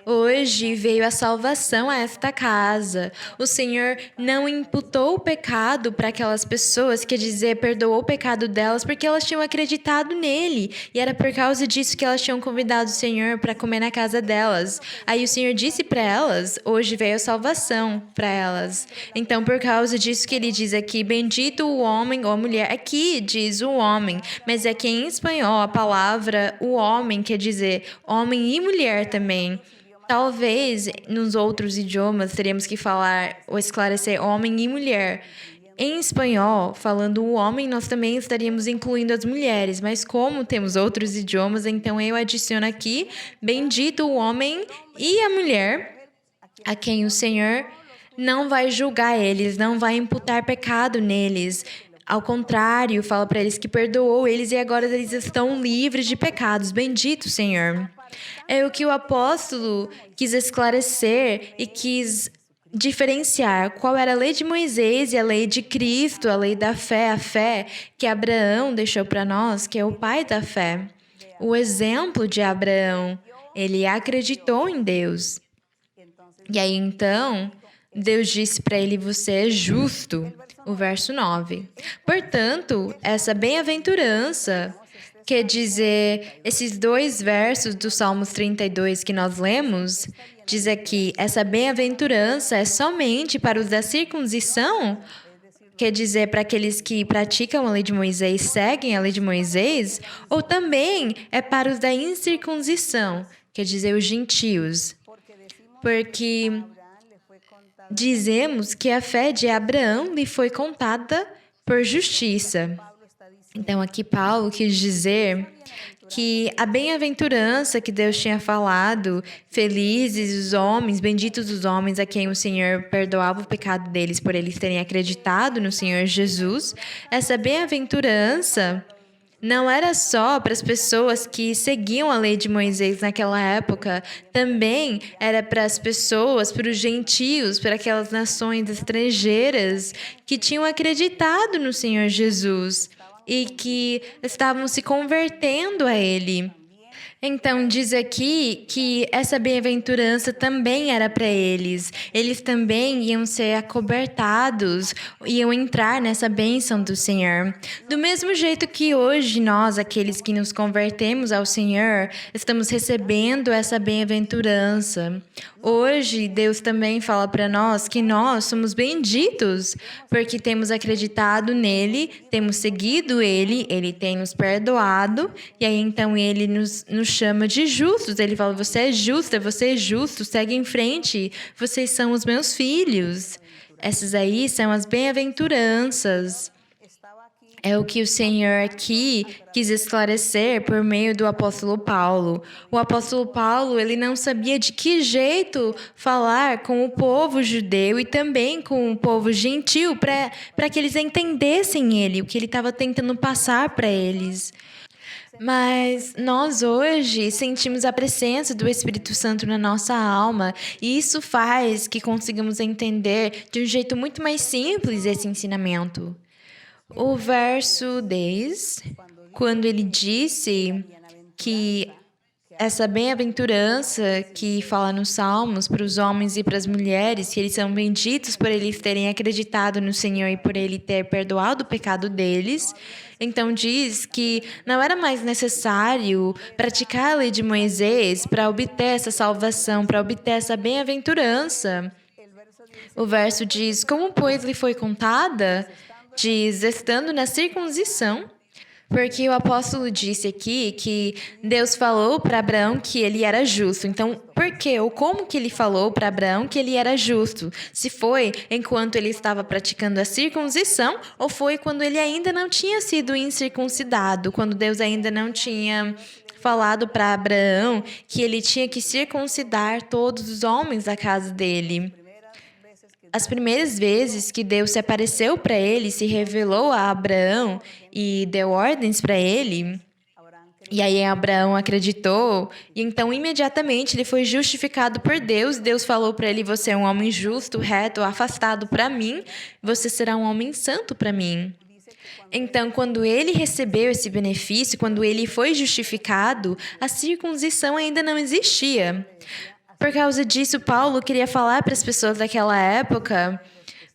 hoje veio a salvação a esta casa. O Senhor não imputou o pecado para aquelas pessoas, quer dizer, perdoou o pecado delas porque elas tinham acreditado nele. E era por causa disso que elas tinham convidado o Senhor para comer na casa delas. Aí o Senhor disse para elas: hoje veio a salvação para elas. Então, por causa disso que ele diz aqui: bendito o homem ou a mulher. Aqui diz o homem, mas aqui em espanhol a palavra o homem quer dizer homem e mulher também. Talvez nos outros idiomas teríamos que falar ou esclarecer homem e mulher. Em espanhol, falando o homem, nós também estaríamos incluindo as mulheres, mas como temos outros idiomas, então eu adiciono aqui: bendito o homem e a mulher a quem o Senhor não vai julgar eles, não vai imputar pecado neles. Ao contrário, fala para eles que perdoou eles e agora eles estão livres de pecados. Bendito Senhor. É o que o apóstolo quis esclarecer e quis diferenciar qual era a lei de Moisés e a lei de Cristo, a lei da fé, a fé que Abraão deixou para nós, que é o pai da fé. O exemplo de Abraão, ele acreditou em Deus. E aí, então, Deus disse para ele, você é justo. O verso 9. Portanto, essa bem-aventurança, quer dizer, esses 2 versos do Salmos 32 que nós lemos, diz aqui, essa bem-aventurança é somente para os da circuncisão? Quer dizer, para aqueles que praticam a lei de Moisés, seguem a lei de Moisés? Ou também é para os da incircuncisão? Quer dizer, os gentios? Porque dizemos que a fé de Abraão lhe foi contada por justiça. Então, aqui Paulo quis dizer que a bem-aventurança que Deus tinha falado, felizes os homens, benditos os homens a quem o Senhor perdoava o pecado deles por eles terem acreditado no Senhor Jesus, essa bem-aventurança não era só para as pessoas que seguiam a lei de Moisés naquela época, também era para as pessoas, para os gentios, para aquelas nações estrangeiras que tinham acreditado no Senhor Jesus e que estavam se convertendo a Ele. Então, diz aqui que essa bem-aventurança também era para eles. Eles também iam ser acobertados, iam entrar nessa bênção do Senhor. Do mesmo jeito que hoje nós, aqueles que nos convertemos ao Senhor, estamos recebendo essa bem-aventurança. Hoje, Deus também fala para nós que nós somos benditos, porque temos acreditado nele, temos seguido ele, ele tem nos perdoado, e aí então ele nos chama de justos. Ele fala, você é justa, você é justo, segue em frente, vocês são os meus filhos. Essas aí são as bem-aventuranças. É o que o Senhor aqui quis esclarecer por meio do apóstolo Paulo. O apóstolo Paulo, ele não sabia de que jeito falar com o povo judeu e também com o povo gentil para que eles entendessem ele, o que ele estava tentando passar para eles. Mas nós hoje sentimos a presença do Espírito Santo na nossa alma e isso faz que consigamos entender de um jeito muito mais simples esse ensinamento. O verso 10, quando ele disse que essa bem-aventurança que fala nos Salmos para os homens e para as mulheres, que eles são benditos por eles terem acreditado no Senhor e por Ele ter perdoado o pecado deles, então diz que não era mais necessário praticar a lei de Moisés para obter essa salvação, para obter essa bem-aventurança. O verso diz, como pois lhe foi contada? Diz, estando na circuncisão, porque o apóstolo disse aqui que Deus falou para Abraão que ele era justo. Então, por quê? Ou como que ele falou para Abraão que ele era justo? Se foi enquanto ele estava praticando a circuncisão ou foi quando ele ainda não tinha sido incircuncidado, quando Deus ainda não tinha falado para Abraão que ele tinha que circuncidar todos os homens da casa dele? As primeiras vezes que Deus se apareceu para ele, se revelou a Abraão e deu ordens para ele, e aí Abraão acreditou, e então imediatamente ele foi justificado por Deus. Deus falou para ele, você é um homem justo, reto, afastado para mim, você será um homem santo para mim. Então, quando ele recebeu esse benefício, quando ele foi justificado, a circuncisão ainda não existia. Por causa disso, Paulo queria falar para as pessoas daquela época,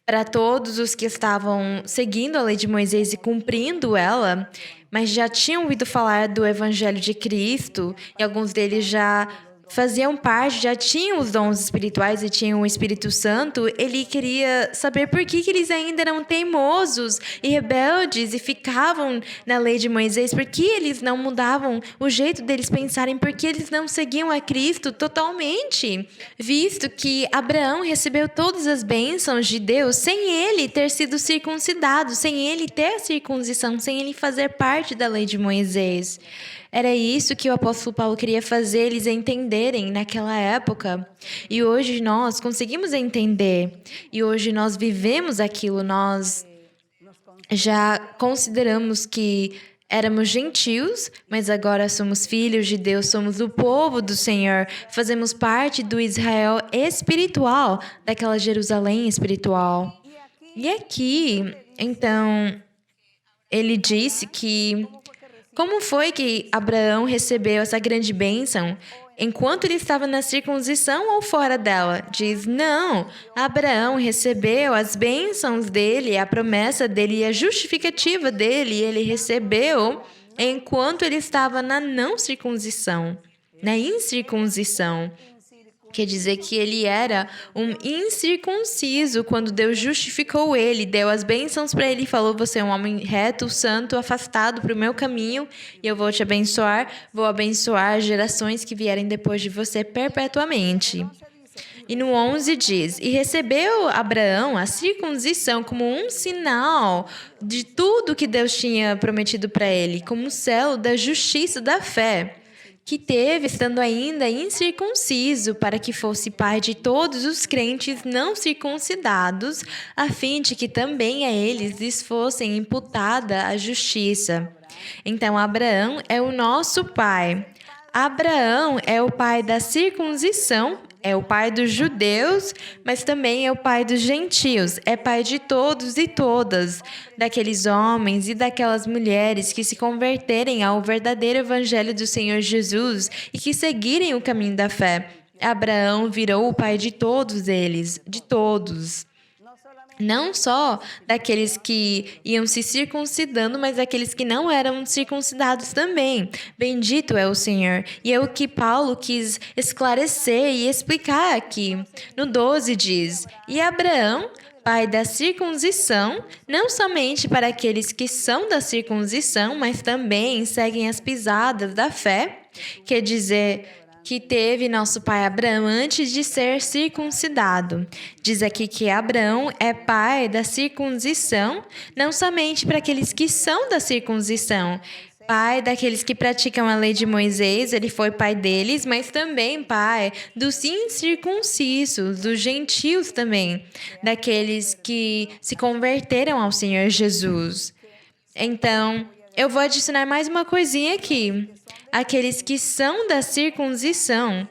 para todos os que estavam seguindo a lei de Moisés e cumprindo ela, mas já tinham ouvido falar do Evangelho de Cristo, e alguns deles já faziam parte, já tinham os dons espirituais e tinham o Espírito Santo. Ele queria saber por que eles ainda eram teimosos e rebeldes e ficavam na lei de Moisés, por que eles não mudavam o jeito deles pensarem, por que eles não seguiam a Cristo totalmente, visto que Abraão recebeu todas as bênçãos de Deus sem ele ter sido circuncidado, sem ele ter a circuncisão, sem ele fazer parte da lei de Moisés. Era isso que o apóstolo Paulo queria fazer eles entenderem naquela época. E hoje nós conseguimos entender. E hoje nós vivemos aquilo. Nós já consideramos que Éramos gentios, mas agora somos filhos de Deus, somos o povo do Senhor, fazemos parte do Israel espiritual, daquela Jerusalém espiritual. E aqui, então, ele disse que como foi que Abraão recebeu essa grande bênção? Enquanto ele estava na circuncisão ou fora dela? Diz, não, Abraão recebeu as bênçãos dele, a promessa dele e a justificativa dele, ele recebeu enquanto ele estava na não circuncisão, na incircuncisão. Quer dizer que ele era um incircunciso quando Deus justificou ele, deu as bênçãos para ele e falou, você é um homem reto, santo, afastado para o meu caminho e eu vou te abençoar, vou abençoar gerações que vierem depois de você perpetuamente. E no 11 diz, e recebeu Abraão a circuncisão como um sinal de tudo que Deus tinha prometido para ele, como um selo da justiça da fé, que teve, estando ainda incircunciso, para que fosse pai de todos os crentes não circuncidados, a fim de que também a eles lhes fossem imputada a justiça. Então, Abraão é o nosso pai. Abraão é o pai da circuncisão, é o pai dos judeus, mas também é o pai dos gentios, é pai de todos e todas, daqueles homens e daquelas mulheres que se converterem ao verdadeiro evangelho do Senhor Jesus e que seguirem o caminho da fé. Abraão virou o pai de todos eles, de todos. Não só daqueles que iam se circuncidando, mas daqueles que não eram circuncidados também. Bendito é o Senhor. E é o que Paulo quis esclarecer e explicar aqui. No 12 diz, e Abraão, pai da circuncisão, não somente para aqueles que são da circuncisão, mas também seguem as pisadas da fé, quer dizer, que teve nosso pai Abraão antes de ser circuncidado. Diz aqui que Abraão é pai da circuncisão, não somente para aqueles que são da circuncisão, pai daqueles que praticam a lei de Moisés, ele foi pai deles, mas também pai dos incircuncisos, dos gentios também, daqueles que se converteram ao Senhor Jesus. Então, eu vou adicionar mais uma coisinha aqui. Aqueles que são da circuncisão,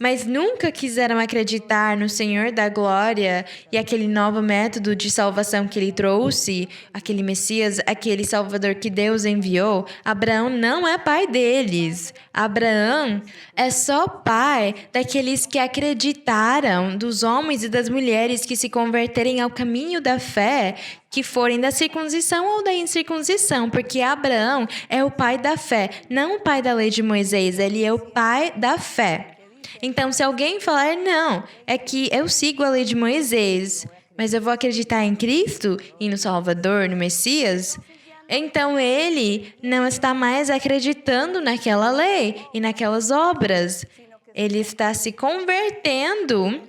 mas nunca quiseram acreditar no Senhor da glória e aquele novo método de salvação que ele trouxe, aquele Messias, aquele Salvador que Deus enviou, Abraão não é pai deles. Abraão é só pai daqueles que acreditaram, dos homens e das mulheres que se converterem ao caminho da fé, que forem da circuncisão ou da incircuncisão, porque Abraão é o pai da fé, não o pai da lei de Moisés, ele é o pai da fé. Então, se alguém falar, não, é que eu sigo a lei de Moisés, mas eu vou acreditar em Cristo e no Salvador, no Messias, então ele não está mais acreditando naquela lei e naquelas obras. Ele está se convertendo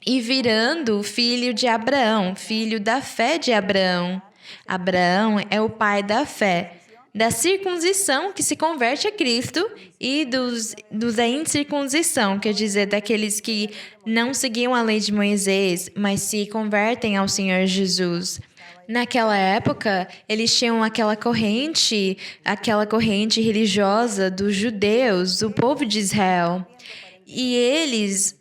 e virando filho de Abraão, filho da fé de Abraão. Abraão é o pai da fé, da circuncisão que se converte a Cristo e dos da incircuncisão, quer dizer, daqueles que não seguiam a lei de Moisés, mas se convertem ao Senhor Jesus. Naquela época, eles tinham aquela corrente religiosa dos judeus, do povo de Israel. E eles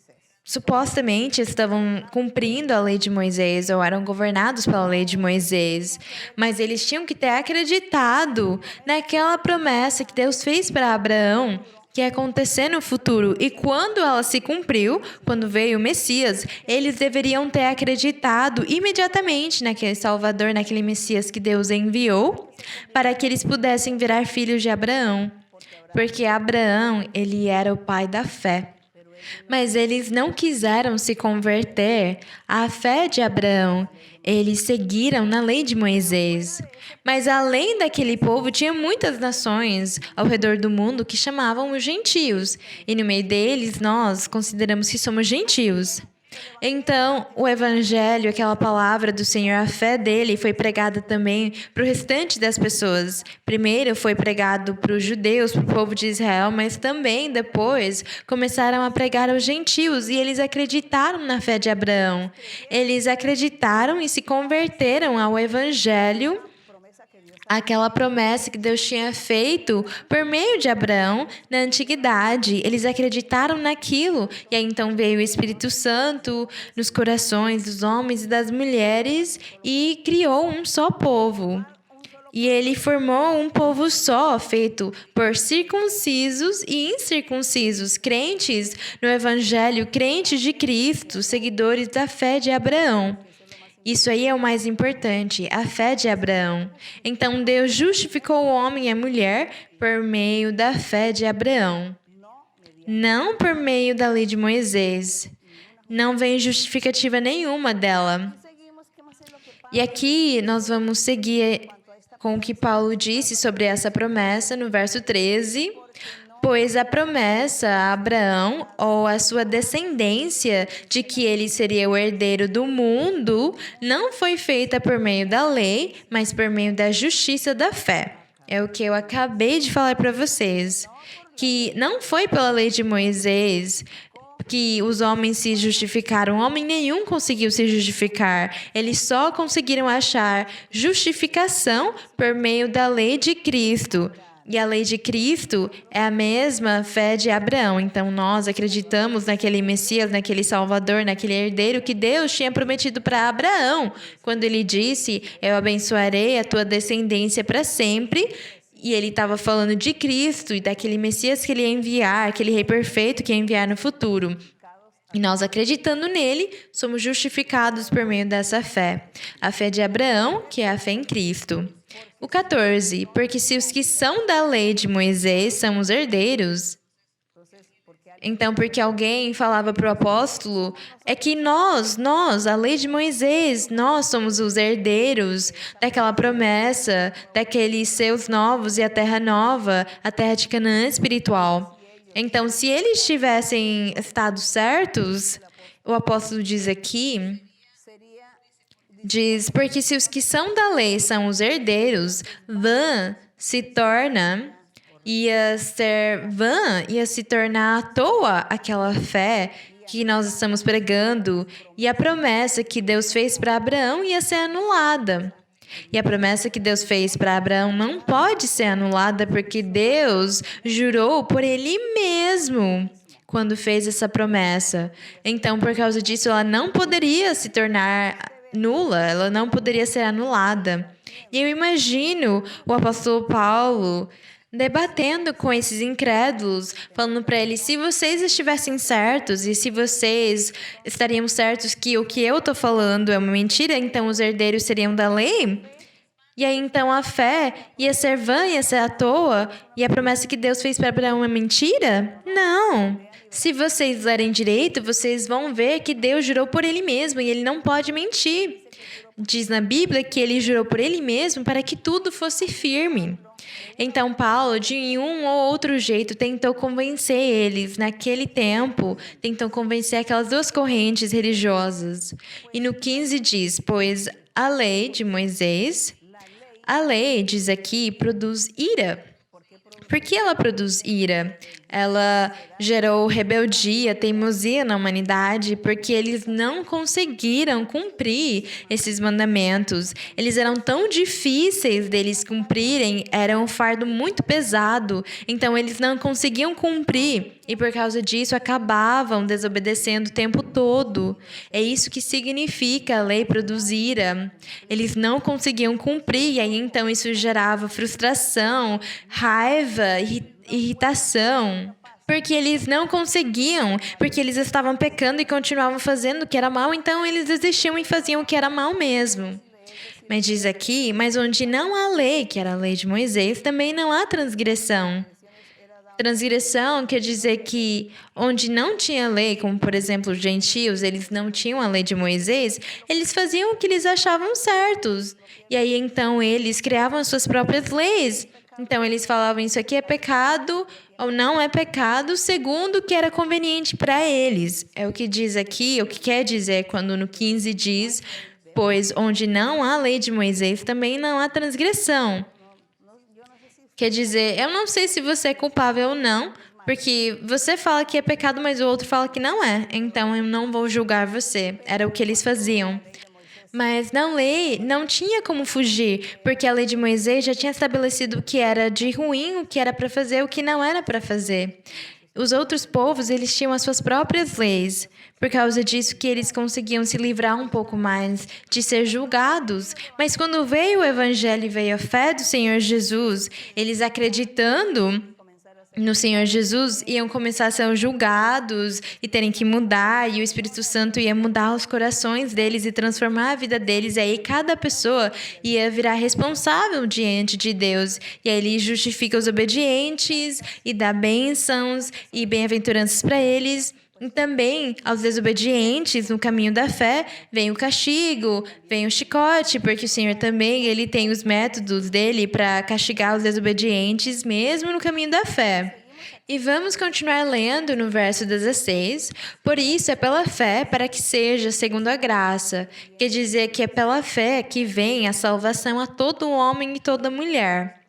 supostamente estavam cumprindo a lei de Moisés ou eram governados pela lei de Moisés, mas eles tinham que ter acreditado naquela promessa que Deus fez para Abraão, que ia acontecer no futuro. E quando ela se cumpriu, quando veio o Messias, eles deveriam ter acreditado imediatamente naquele Salvador, naquele Messias que Deus enviou, para que eles pudessem virar filhos de Abraão. Porque Abraão, ele era o pai da fé. Mas eles não quiseram se converter à fé de Abraão. Eles seguiram na lei de Moisés. Mas além daquele povo, tinha muitas nações ao redor do mundo que chamavam os gentios. E no meio deles, nós consideramos que somos gentios. Então, o evangelho, aquela palavra do Senhor, a fé dele foi pregada também para o restante das pessoas. Primeiro foi pregado para os judeus, para o povo de Israel, mas também depois começaram a pregar aos gentios e eles acreditaram na fé de Abraão. Eles acreditaram e se converteram ao evangelho, aquela promessa que Deus tinha feito por meio de Abraão na antiguidade. Eles acreditaram naquilo. E aí então veio o Espírito Santo nos corações dos homens e das mulheres e criou um só povo. E ele formou um povo só, feito por circuncisos e incircuncisos, crentes no Evangelho, crentes de Cristo, seguidores da fé de Abraão. Isso aí é o mais importante, a fé de Abraão. Então, Deus justificou o homem e a mulher por meio da fé de Abraão, não por meio da lei de Moisés. Não vem justificativa nenhuma dela. E aqui nós vamos seguir com o que Paulo disse sobre essa promessa no verso 13. Pois a promessa a Abraão, ou a sua descendência, de que ele seria o herdeiro do mundo, não foi feita por meio da lei, mas por meio da justiça da fé. É o que eu acabei de falar para vocês. Que não foi pela lei de Moisés que os homens se justificaram. Homem nenhum conseguiu se justificar. Eles só conseguiram achar justificação por meio da lei de Cristo. E a lei de Cristo é a mesma fé de Abraão. Então, nós acreditamos naquele Messias, naquele Salvador, naquele herdeiro que Deus tinha prometido para Abraão. Quando ele disse, eu abençoarei a tua descendência para sempre. E ele estava falando de Cristo e daquele Messias que ele ia enviar, aquele rei perfeito que ia enviar no futuro. E nós, acreditando nele, somos justificados por meio dessa fé. A fé de Abraão, que é a fé em Cristo. O 14. Porque se os que são da lei de Moisés são os herdeiros... Então, porque alguém falava para o apóstolo, é que nós, a lei de Moisés, nós somos os herdeiros daquela promessa, daqueles céus novos e a terra nova, a terra de Canaã espiritual. Então, se eles tivessem estado certos, o apóstolo diz aqui, porque se os que são da lei são os herdeiros, vã se torna... ia se tornar à toa aquela fé que nós estamos pregando, e a promessa que Deus fez para Abraão ia ser anulada. E a promessa que Deus fez para Abraão não pode ser anulada, porque Deus jurou por Ele mesmo quando fez essa promessa. Então, por causa disso, ela não poderia se tornar nula, ela não poderia ser anulada. E eu imagino o apóstolo Paulo debatendo com esses incrédulos, falando para eles, se vocês estivessem certos e se vocês estariam certos que o que eu estou falando é uma mentira, então os herdeiros seriam da lei? E aí então a fé ia ser vã, ia ser à toa? E a promessa que Deus fez para Abraão é mentira? Não! Se vocês lerem direito, vocês vão ver que Deus jurou por Ele mesmo e Ele não pode mentir. Diz na Bíblia que Ele jurou por Ele mesmo para que tudo fosse firme. Então, Paulo, de um ou outro jeito, tentou convencer eles, naquele tempo, tentou convencer aquelas duas correntes religiosas. E no 15 diz, pois a lei de Moisés, a lei, diz aqui, produz ira. Por que ela produz ira? Ela gerou rebeldia, teimosia na humanidade, porque eles não conseguiram cumprir esses mandamentos. Eles eram tão difíceis deles cumprirem, era um fardo muito pesado, então eles não conseguiam cumprir. E por causa disso, acabavam desobedecendo o tempo todo. É isso que significa a lei produzir ira. Eles não conseguiam cumprir, e aí então isso gerava frustração, raiva, irritação. Porque eles não conseguiam, porque eles estavam pecando e continuavam fazendo o que era mal, então eles desistiam e faziam o que era mal mesmo. Mas diz aqui, mas onde não há lei, que era a lei de Moisés, também não há transgressão. Transgressão quer dizer que onde não tinha lei, como por exemplo os gentios, eles não tinham a lei de Moisés, eles faziam o que eles achavam certos. E aí então eles criavam as suas próprias leis. Então eles falavam isso aqui é pecado ou não é pecado, segundo o que era conveniente para eles. É o que diz aqui, o que quer dizer quando no 15 diz, pois onde não há lei de Moisés também não há transgressão. Quer dizer, eu não sei se você é culpável ou não, porque você fala que é pecado, mas o outro fala que não é. Então, eu não vou julgar você. Era o que eles faziam. Mas na lei não tinha como fugir, porque a lei de Moisés já tinha estabelecido o que era de ruim, o que era para fazer, o que não era para fazer. Os outros povos, eles tinham as suas próprias leis. Por causa disso que eles conseguiam se livrar um pouco mais de ser julgados. Mas quando veio o evangelho e veio a fé do Senhor Jesus, eles acreditando no Senhor Jesus, iam começar a ser julgados e terem que mudar, e o Espírito Santo ia mudar os corações deles e transformar a vida deles, e aí cada pessoa ia virar responsável diante de Deus. E aí ele justifica os obedientes e dá bênçãos e bem-aventuranças para eles. E também, aos desobedientes, no caminho da fé, vem o castigo, vem o chicote, porque o Senhor também ele tem os métodos dele para castigar os desobedientes, mesmo no caminho da fé. E vamos continuar lendo no verso 16. Por isso é pela fé para que seja segundo a graça. Quer dizer que é pela fé que vem a salvação a todo homem e toda mulher.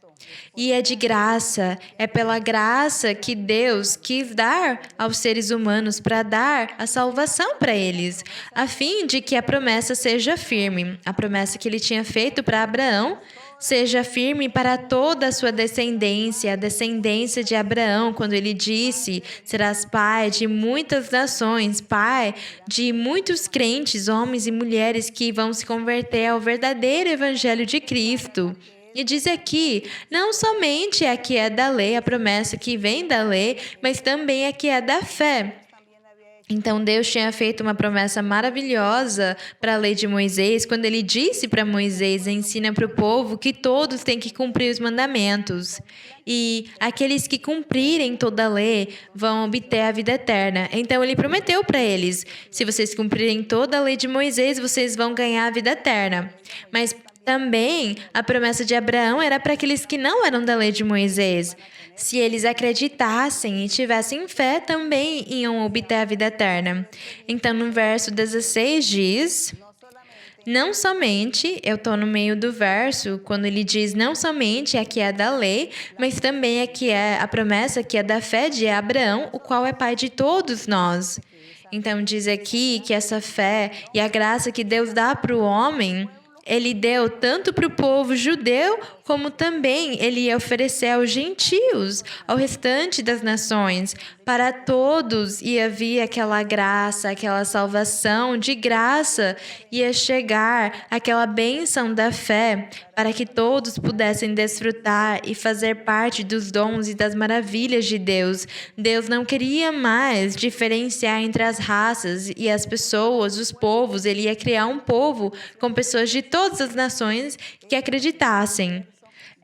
E é de graça, é pela graça que Deus quis dar aos seres humanos para dar a salvação para eles, a fim de que a promessa seja firme. A promessa que ele tinha feito para Abraão seja firme para toda a sua descendência, a descendência de Abraão, quando ele disse: serás pai de muitas nações, pai de muitos crentes, homens e mulheres que vão se converter ao verdadeiro evangelho de Cristo. E diz aqui, não somente a que é da lei, a promessa que vem da lei, mas também a que é da fé. Então, Deus tinha feito uma promessa maravilhosa para a lei de Moisés, quando ele disse para Moisés, ensina para o povo que todos têm que cumprir os mandamentos. E aqueles que cumprirem toda a lei vão obter a vida eterna. Então, ele prometeu para eles, se vocês cumprirem toda a lei de Moisés, vocês vão ganhar a vida eterna. Mas também a promessa de Abraão era para aqueles que não eram da lei de Moisés. Se eles acreditassem e tivessem fé, também iam obter a vida eterna. Então, no verso 16 diz... Não somente, eu estou no meio do verso, quando ele diz não somente a que é da lei, mas também a que é a promessa que é da fé de Abraão, o qual é pai de todos nós. Então, diz aqui que essa fé e a graça que Deus dá para o homem... Ele deu tanto para o povo judeu, como também ele ia oferecer aos gentios, ao restante das nações. Para todos ia vir aquela graça, aquela salvação de graça, ia chegar aquela bênção da fé, para que todos pudessem desfrutar e fazer parte dos dons e das maravilhas de Deus. Deus não queria mais diferenciar entre as raças e as pessoas, os povos. Ele ia criar um povo com pessoas de todas as nações que acreditassem.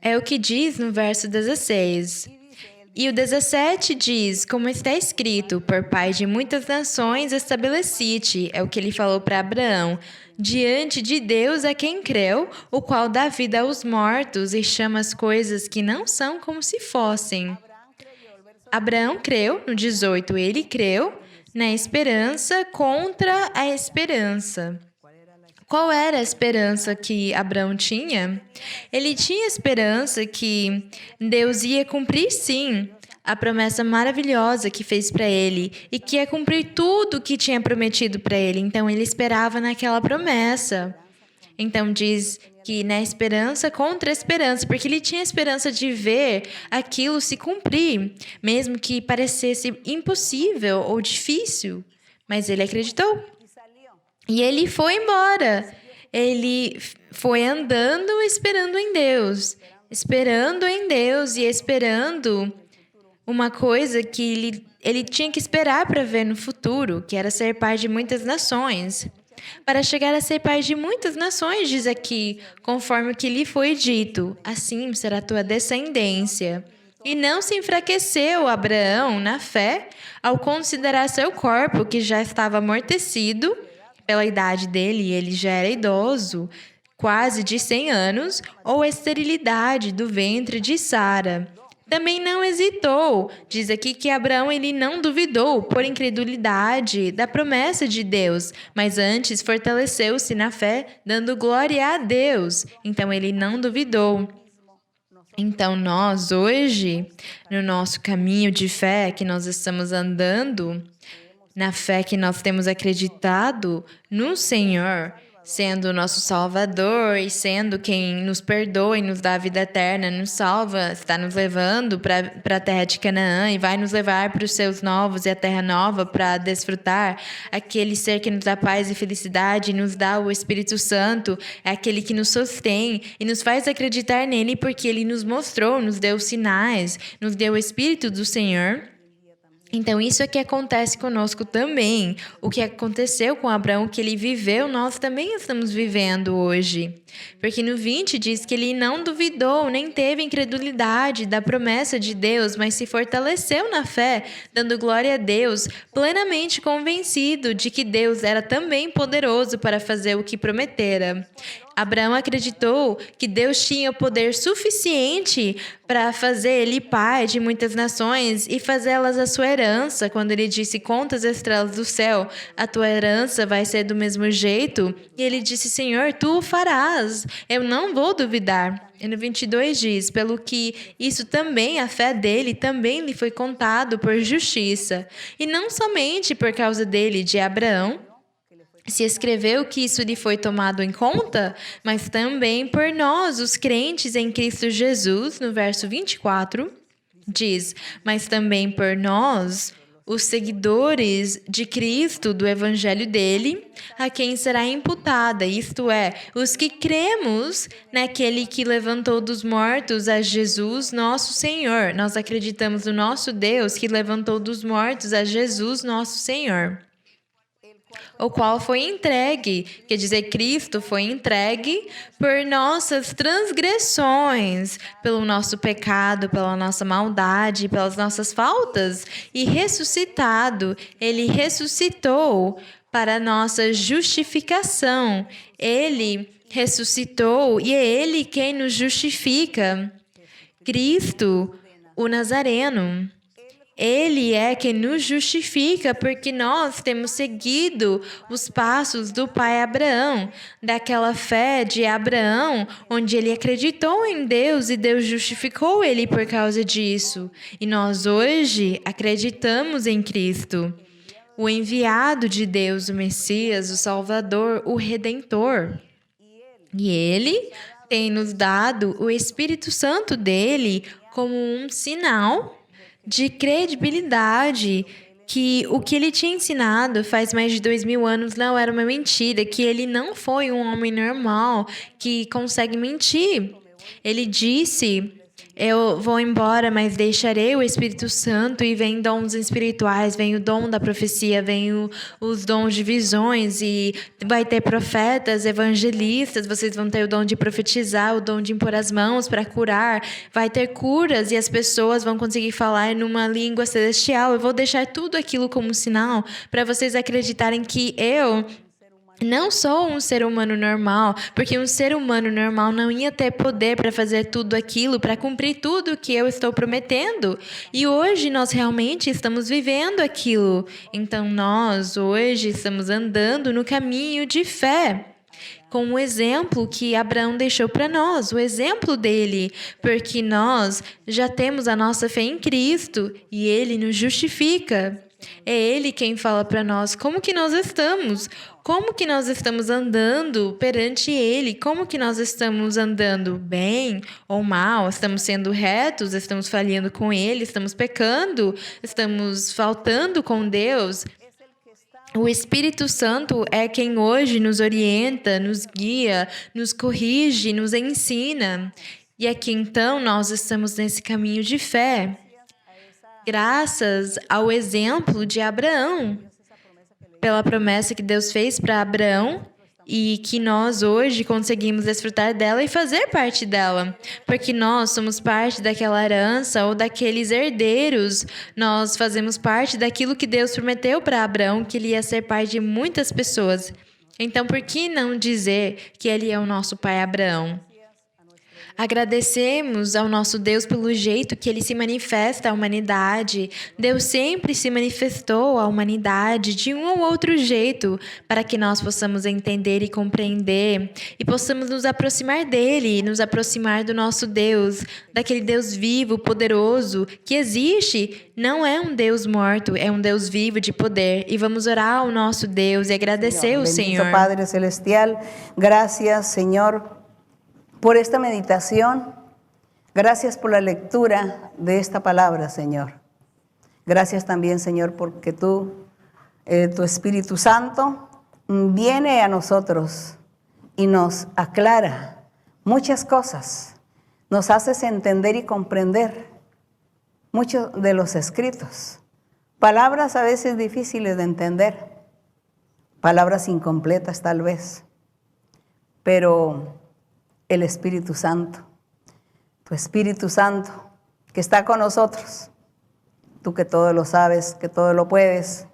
É o que diz no verso 16. E o 17 diz, como está escrito, por pai de muitas nações estabeleci-te, é o que ele falou para Abraão, diante de Deus a quem creu, o qual dá vida aos mortos e chama as coisas que não são como se fossem. Abraão creu, no 18, ele creu na esperança contra a esperança. Qual era a esperança que Abraão tinha? Ele tinha esperança que Deus ia cumprir, sim, a promessa maravilhosa que fez para ele e que ia cumprir tudo o que tinha prometido para ele. Então, ele esperava naquela promessa. Então, diz que na esperança contra a esperança, porque ele tinha esperança de ver aquilo se cumprir, mesmo que parecesse impossível ou difícil. Mas ele acreditou. E ele foi embora. Ele foi andando esperando em Deus e esperando uma coisa que ele tinha que esperar para ver no futuro, que era ser pai de muitas nações. Para chegar a ser pai de muitas nações, diz aqui, conforme o que lhe foi dito, assim será a tua descendência. E não se enfraqueceu Abraão na fé ao considerar seu corpo, que já estava amortecido, pela idade dele, ele já era idoso, quase de 100 anos, ou a esterilidade do ventre de Sara. Também não hesitou. Diz aqui que Abraão ele não duvidou por incredulidade da promessa de Deus, mas antes fortaleceu-se na fé, dando glória a Deus. Então ele não duvidou. Então nós hoje, no nosso caminho de fé que nós estamos andando, na fé que nós temos acreditado no Senhor, sendo o nosso Salvador e sendo quem nos perdoa e nos dá a vida eterna, nos salva, está nos levando para a terra de Canaã e vai nos levar para os céus novos e a terra nova para desfrutar. Aquele ser que nos dá paz e felicidade, nos dá o Espírito Santo, é aquele que nos sustém e nos faz acreditar nele porque ele nos mostrou, nos deu sinais, nos deu o Espírito do Senhor. Então, isso é que acontece conosco também. O que aconteceu com Abraão, que ele viveu, nós também estamos vivendo hoje. Porque no 20 diz que ele não duvidou, nem teve incredulidade da promessa de Deus, mas se fortaleceu na fé, dando glória a Deus, plenamente convencido de que Deus era também poderoso para fazer o que prometera. Abraão acreditou que Deus tinha o poder suficiente para fazer ele pai de muitas nações e fazê-las a sua herança. Quando ele disse, conta as estrelas do céu, a tua herança vai ser do mesmo jeito. E ele disse, Senhor, tu o farás, eu não vou duvidar. E no 22 diz, pelo que isso também, a fé dele também lhe foi contado por justiça. E não somente por causa dele, de Abraão, se escreveu que isso lhe foi tomado em conta, mas também por nós, os crentes em Cristo Jesus, no verso 24, diz, mas também por nós, os seguidores de Cristo, do evangelho dele, a quem será imputada, isto é, os que cremos naquele que levantou dos mortos a Jesus, nosso Senhor. Nós acreditamos no nosso Deus que levantou dos mortos a Jesus, nosso Senhor, o qual foi entregue, quer dizer, Cristo foi entregue por nossas transgressões, pelo nosso pecado, pela nossa maldade, pelas nossas faltas, e ressuscitado, ele ressuscitou para a nossa justificação. Ele ressuscitou e é ele quem nos justifica. Cristo, o Nazareno. Ele é quem nos justifica, porque nós temos seguido os passos do pai Abraão, daquela fé de Abraão, onde ele acreditou em Deus e Deus justificou ele por causa disso. E nós hoje acreditamos em Cristo, o enviado de Deus, o Messias, o Salvador, o Redentor. E ele tem nos dado o Espírito Santo dele como um sinal de credibilidade, que o que ele tinha ensinado faz mais de 2000 anos não era uma mentira, que ele não foi um homem normal que consegue mentir. Ele disse, eu vou embora, mas deixarei o Espírito Santo, e vem dons espirituais, vem o dom da profecia, vem os dons de visões, e vai ter profetas, evangelistas, vocês vão ter o dom de profetizar, o dom de impor as mãos para curar, vai ter curas e as pessoas vão conseguir falar numa língua celestial. Eu vou deixar tudo aquilo como sinal para vocês acreditarem que eu não sou um ser humano normal, porque um ser humano normal não ia ter poder para fazer tudo aquilo, para cumprir tudo o que eu estou prometendo. E hoje nós realmente estamos vivendo aquilo. Então nós hoje estamos andando no caminho de fé, com o exemplo que Abraão deixou para nós, o exemplo dele, porque nós já temos a nossa fé em Cristo e ele nos justifica. É ele quem fala para nós como que nós estamos andando perante ele, como que nós estamos andando bem ou mal, estamos sendo retos, estamos falhando com ele, estamos pecando, estamos faltando com Deus. O Espírito Santo é quem hoje nos orienta, nos guia, nos corrige, nos ensina. E aqui então nós estamos nesse caminho de fé, graças ao exemplo de Abraão, pela promessa que Deus fez para Abraão e que nós hoje conseguimos desfrutar dela e fazer parte dela, porque nós somos parte daquela herança ou daqueles herdeiros, nós fazemos parte daquilo que Deus prometeu para Abraão, que ele ia ser pai de muitas pessoas. Então, por que não dizer que ele é o nosso pai Abraão? Agradecemos ao nosso Deus pelo jeito que Ele se manifesta à humanidade. Deus sempre se manifestou à humanidade de um ou outro jeito, para que nós possamos entender e compreender, e possamos nos aproximar dEle, nos aproximar do nosso Deus, daquele Deus vivo, poderoso, que existe. Não é um Deus morto, é um Deus vivo de poder. E vamos orar ao nosso Deus e agradecer ao Senhor. Padre Celestial, gracias, Señor, por esta meditación. Gracias por la lectura de esta palabra, Señor. Gracias también, Señor, porque tu Espíritu Santo viene a nosotros y nos aclara muchas cosas. Nos haces entender y comprender muchos de los escritos. Palabras a veces difíciles de entender, palabras incompletas tal vez, pero el Espíritu Santo, tu Espíritu Santo que está con nosotros, tú que todo lo sabes, que todo lo puedes,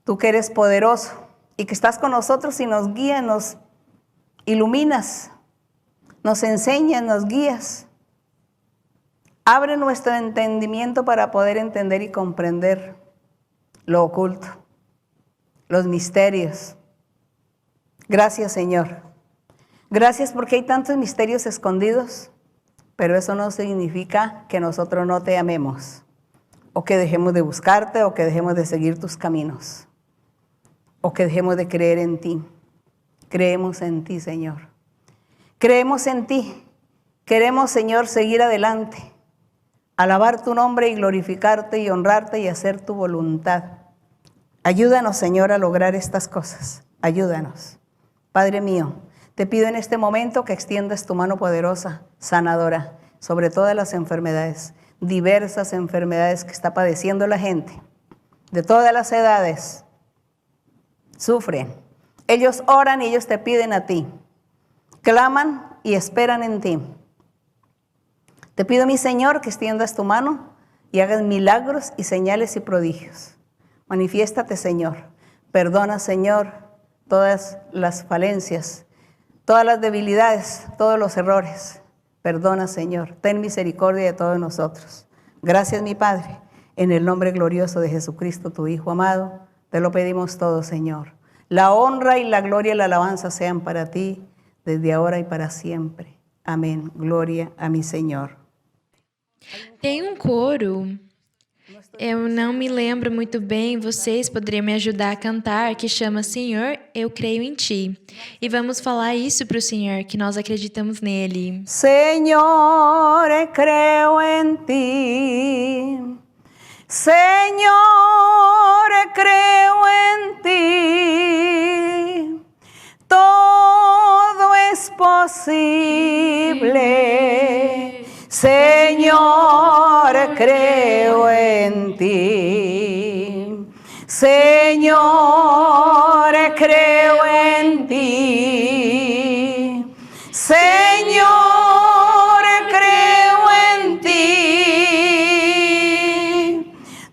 tú que eres poderoso y que estás con nosotros y nos guías, nos iluminas, nos enseñas, nos guías. Abre nuestro entendimiento para poder entender y comprender lo oculto, los misterios. Gracias, Señor. Gracias porque hay tantos misterios escondidos, pero eso no significa que nosotros no te amemos, o que dejemos de buscarte, o que dejemos de seguir tus caminos, o que dejemos de creer en ti. Creemos en ti, Señor. Creemos en ti. Queremos, Señor, seguir adelante, alabar tu nombre y glorificarte y honrarte y hacer tu voluntad. Ayúdanos, Señor, a lograr estas cosas. Ayúdanos. Padre mío, te pido en este momento que extiendas tu mano poderosa, sanadora, sobre todas las enfermedades, diversas enfermedades que está padeciendo la gente, de todas las edades. Sufren. Ellos oran y ellos te piden a ti. Claman y esperan en ti. Te pido, mi Señor, que extiendas tu mano y hagas milagros y señales y prodigios. Manifiéstate, Señor. Perdona, Señor, todas las falencias, todas las debilidades, todos los errores. Perdona, Señor. Ten misericordia de todos nosotros. Gracias, mi Padre. En el nombre glorioso de Jesucristo, tu Hijo amado, te lo pedimos todo, Señor. La honra y la gloria y la alabanza sean para ti, desde ahora y para siempre. Amén. Gloria a mi Señor. Tem coro, eu não me lembro muito bem, vocês poderiam me ajudar a cantar, que chama Senhor, eu creio em Ti. E vamos falar isso para o Senhor, que nós acreditamos nele. Señor, creo en ti. Señor, creo en ti. Todo es posible. Señor, creo en ti. Señor, creo en ti. Señor, creo en ti.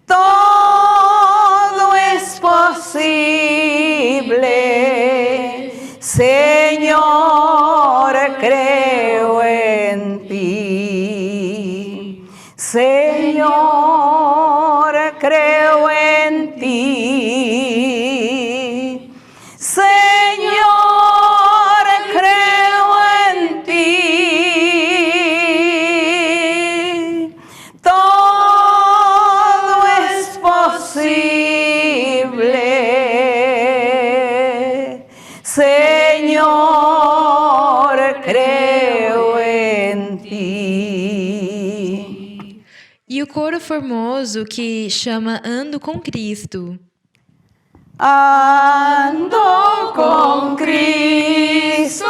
Todo es posible. Señor, creo en ti. Señor, creo en ti. Señor, creo en ti. Todo es posible. Señor, creo en ti. E o coro formoso que chama Ando com Cristo. Ando con Cristo,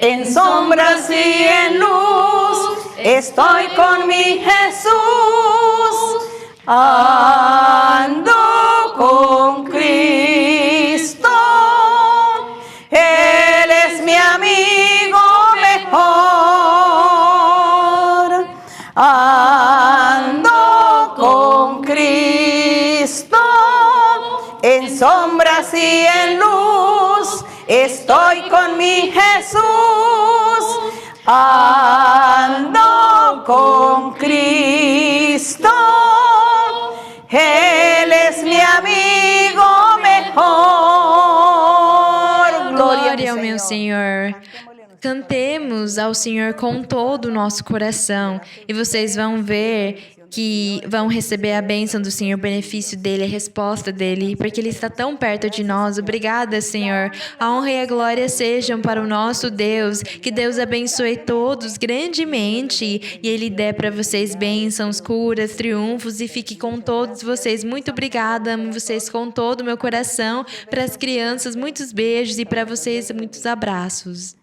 en sombras y en luz, estoy con mi Jesús. Ando con Cristo, Él es mi amigo mejor. Ando con Cristo, en sombras y en luz, estoy con mi Jesús. ando con Cristo, Él es mi amigo mejor. Glória ao meu Senhor. Cantemos ao Senhor com todo o nosso coração e vocês vão ver que vão receber a bênção do Senhor, o benefício dele, a resposta dele, porque ele está tão perto de nós. Obrigada, Senhor. A honra e a glória sejam para o nosso Deus. Que Deus abençoe todos grandemente e ele dê para vocês bênçãos, curas, triunfos e fique com todos vocês. Muito obrigada, amo vocês com todo o meu coração. Para as crianças, muitos beijos e para vocês, muitos abraços.